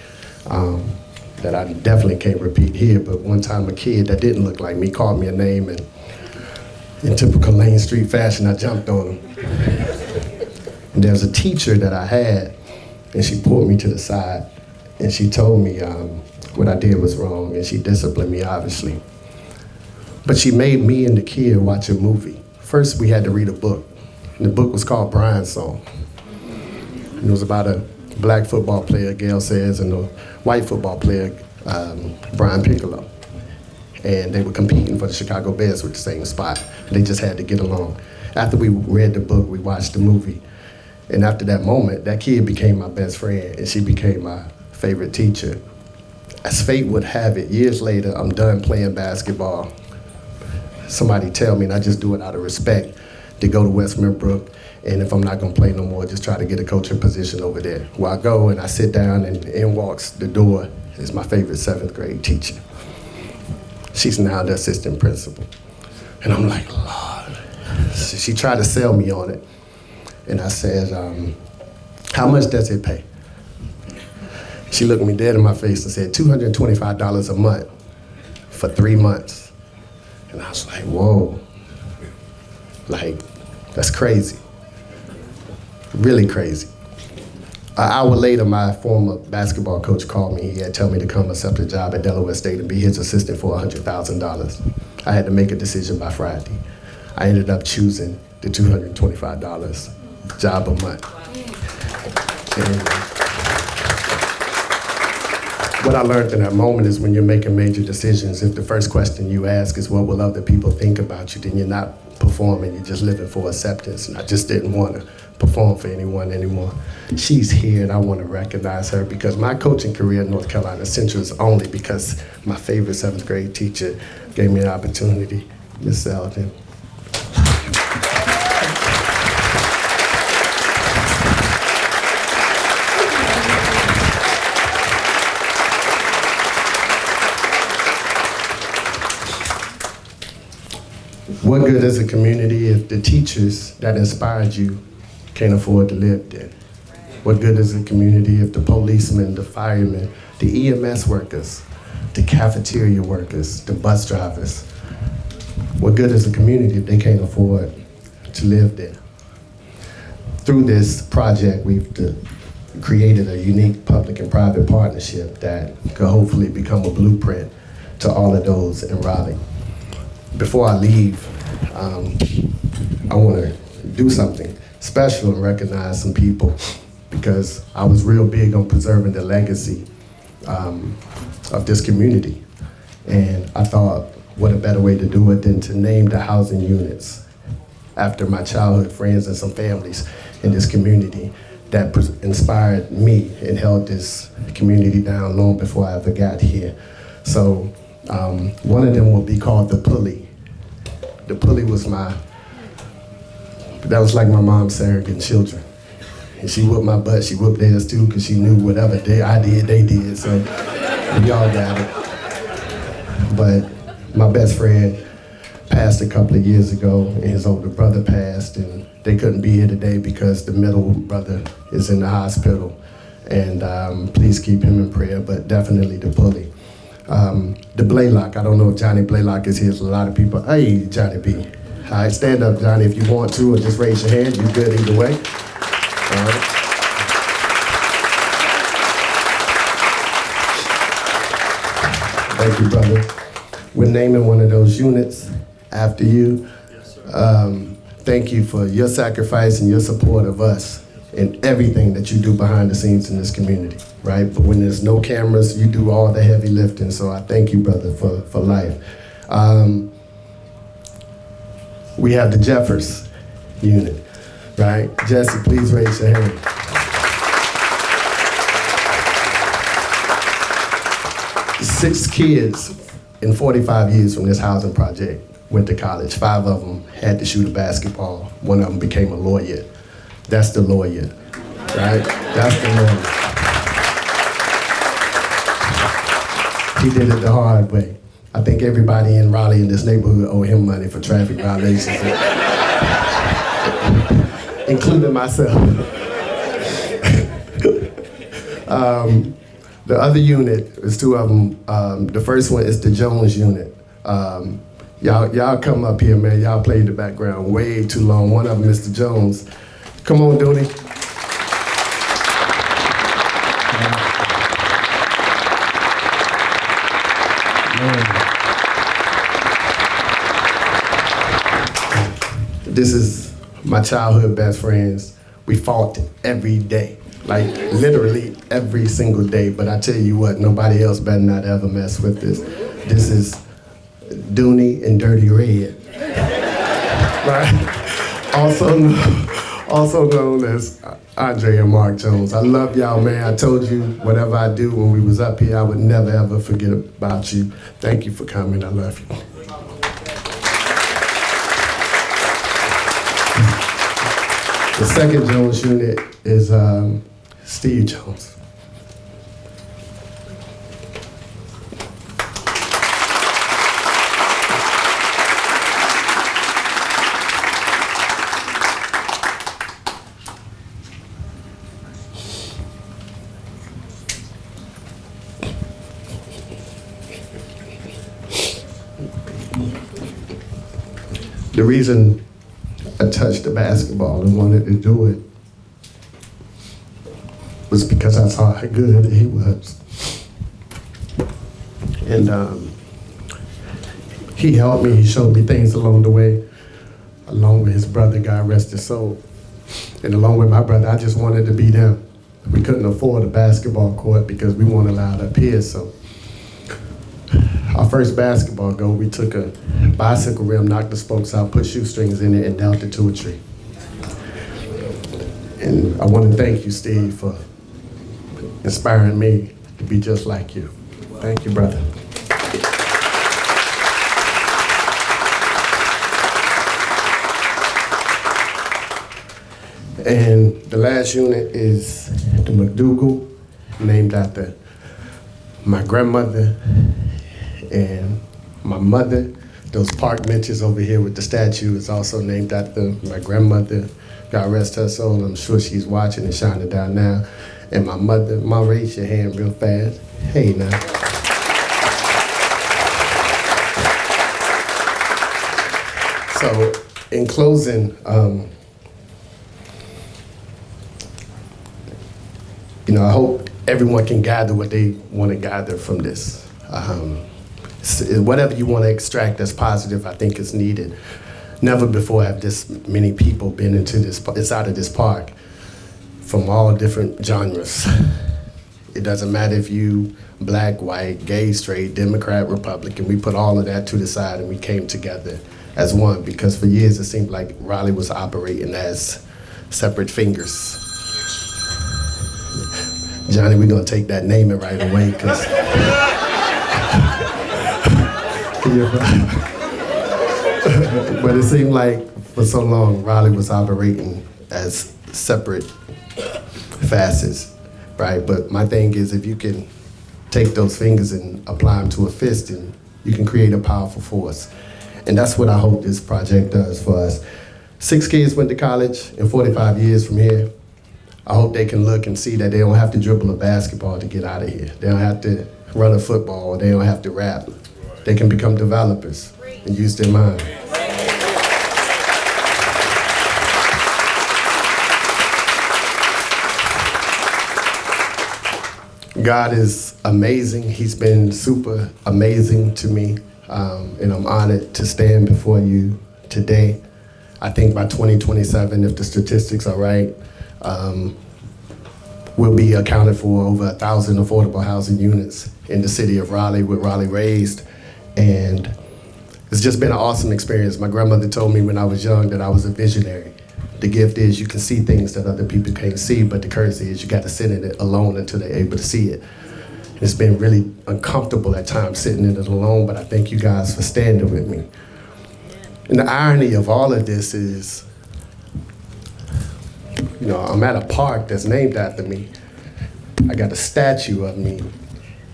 that I definitely can't repeat here. But one time a kid that didn't look like me called me a name, and in typical Lane Street fashion, I jumped on him. And there was a teacher that I had, and she pulled me to the side, and she told me what I did was wrong, and she disciplined me, obviously. But she made me and the kid watch a movie. First, we had to read a book, and the book was called Brian's Song. And it was about a black football player, Gail says, and a white football player, Brian Piccolo. And they were competing for the Chicago Bears with the same spot. They just had to get along. After we read the book, we watched the movie. And after that moment, that kid became my best friend, and she became my favorite teacher. As fate would have it, years later, I'm done playing basketball. Somebody tell me, and I just do it out of respect, to go to West Middlebrook, and if I'm not gonna play no more, just try to get a coaching position over there. Well, I go and I sit down, and in walks the door is my favorite 7th grade teacher. She's now the assistant principal. And I'm like, Lord. She tried to sell me on it. And I said, how much does it pay? She looked me dead in my face and said, $225 a month for 3 months. And I was like, whoa. That's crazy. Really crazy. An hour later, my former basketball coach called me. He had told me to come accept a job at Delaware State and be his assistant for $100,000. I had to make a decision by Friday. I ended up choosing the $225 job a month. And what I learned in that moment is when you're making major decisions, if the first question you ask is what will other people think about you, then you're not performing, you're just living for acceptance. And I just didn't want to perform for anyone anymore. She's here, and I want to recognize her because my coaching career at North Carolina Central is only because my favorite 7th grade teacher gave me an opportunity, Miss Selden. What good is a community if the teachers that inspired you can't afford to live there? What good is a community if the policemen, the firemen, the EMS workers, the cafeteria workers, the bus drivers, what good is a community if they can't afford to live there? Through this project, we've created a unique public and private partnership that could hopefully become a blueprint to all of those in Raleigh. Before I leave, I want to do something special and recognize some people because I was real big on preserving the legacy of this community. And I thought, what a better way to do it than to name the housing units after my childhood friends and some families in this community that inspired me and held this community down long before I ever got here. So one of them will be called the Pulley. The Pulley was that was like my mom's surrogate children. And she whooped my butt, she whooped theirs too, because she knew whatever I did, they did, so we all got it. But my best friend, passed a couple of years ago, and his older brother passed, and they couldn't be here today because the middle brother is in the hospital. And please keep him in prayer, but definitely the pulley. The Blaylock, I don't know if Johnny Blaylock is here. There's a lot of people. Hey, Johnny B. All right, stand up, Johnny, if you want to, or just raise your hand. You're good either way. All right. Thank you, brother. We're naming one of those units after you. Thank you for your sacrifice and your support of us and everything that you do behind the scenes in this community, right? But when there's no cameras, you do all the heavy lifting, so I thank you, brother, for life. We have the Jeffers unit, right? Jesse, please raise your hand. Six kids in 45 years from this housing project went to college. 5 of them had to shoot a basketball. 1 of them became a lawyer. That's the lawyer, right? That's the lawyer. He did it the hard way. I think everybody in Raleigh in this neighborhood owe him money for traffic violations, including myself. The other unit is 2 of them. The first one is the Jones unit. Y'all come up here, man. Y'all played the background way too long. One of them, Mr. Jones. Come on, Dooney. This is my childhood best friends. We fought every day, like literally every single day. But I tell you what, nobody else better not ever mess with this. This is Dooney and Dirty Red, right? Also known as Andre and Mark Jones. I love y'all, man. I told you whatever I do when we was up here, I would never ever forget about you. Thank you for coming. I love you. The second Jones unit is Steve Jones. The reason I touched the basketball and wanted to do it was because I saw how good he was. And he helped me, he showed me things along the way, along with his brother, God rest his soul. And along with my brother, I just wanted to be them. We couldn't afford a basketball court because we weren't allowed up here, so our first basketball goal, we took a bicycle rim, knocked the spokes out, put shoestrings in it, and nailed it to a tree. And I want to thank you, Steve, for inspiring me to be just like you. Thank you, brother. And the last unit is the McDougal, named after my grandmother and my mother. Those park benches over here with the statue is also named after my grandmother. God rest her soul. I'm sure she's watching and shining down now. And my mother. Mom, raise your hand real fast. Hey, now. So, in closing, I hope everyone can gather what they want to gather from this. Whatever you want to extract that's positive, I think is needed. Never before have this many people been inside of this park from all different genres. It doesn't matter if you black, white, gay, straight, Democrat, Republican. We put all of that to the side and we came together as one, because for years it seemed like Raleigh was operating as separate fingers. Johnny, we're gonna take that naming right away, because but it seemed like for so long Raleigh was operating as separate facets, right? But my thing is, if you can take those fingers and apply them to a fist, and you can create a powerful force. And that's what I hope this project does for us. 6 kids went to college in 45 years from here. I hope they can look and see that they don't have to dribble a basketball to get out of here. They don't have to run a football. They don't have to rap. They can become developers and use their mind. God is amazing. He's been super amazing to me, and I'm honored to stand before you today. I think by 2027, if the statistics are right, we'll be accounted for over 1,000 affordable housing units in the city of Raleigh, with Raleigh raised. And it's just been an awesome experience. My grandmother told me when I was young that I was a visionary. The gift is you can see things that other people can't see, but the currency is you got to sit in it alone until they're able to see it. It's been really uncomfortable at times sitting in it alone, but I thank you guys for standing with me. And the irony of all of this is, you know, I'm at a park that's named after me. I got a statue of me,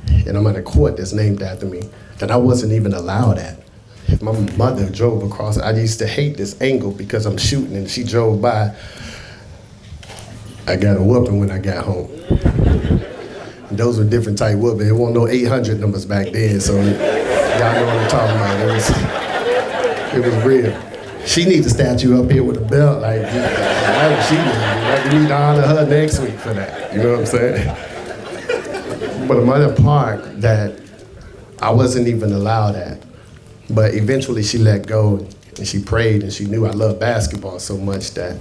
and I'm at a court that's named after me that I wasn't even allowed at. My mother drove across. I used to hate this angle because I'm shooting and she drove by. I got a whooping when I got home. And those were different type whooping. There weren't no 800 numbers back then, so y'all know what I'm talking about. It was real. She needs a statue up here with a belt. Like, that's what she did. Like, we need to honor her next week for that. You know what I'm saying? But I'm at a park that I wasn't even allowed at. But eventually she let go and she prayed, and she knew I loved basketball so much that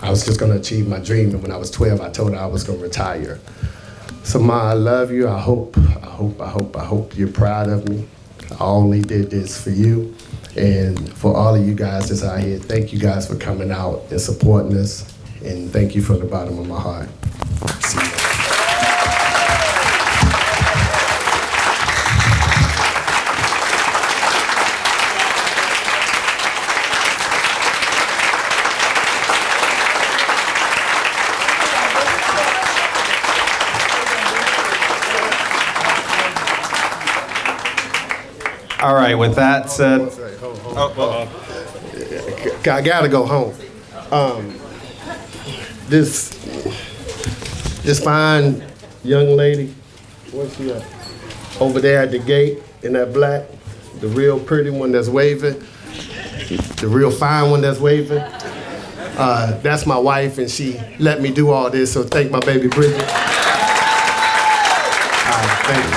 I was just gonna achieve my dream. And when I was 12, I told her I was gonna retire. So Ma, I love you. I hope you're proud of me. I only did this for you. And for all of you guys that's out here, thank you guys for coming out and supporting us. And thank you from the bottom of my heart. See you.
All right, with that said,
I gotta go home. This fine young lady, where's she at? Over there at the gate in that black, the real pretty one that's waving, the real fine one that's waving. That's my wife, and she let me do all this, so thank my baby Bridget. Thank you.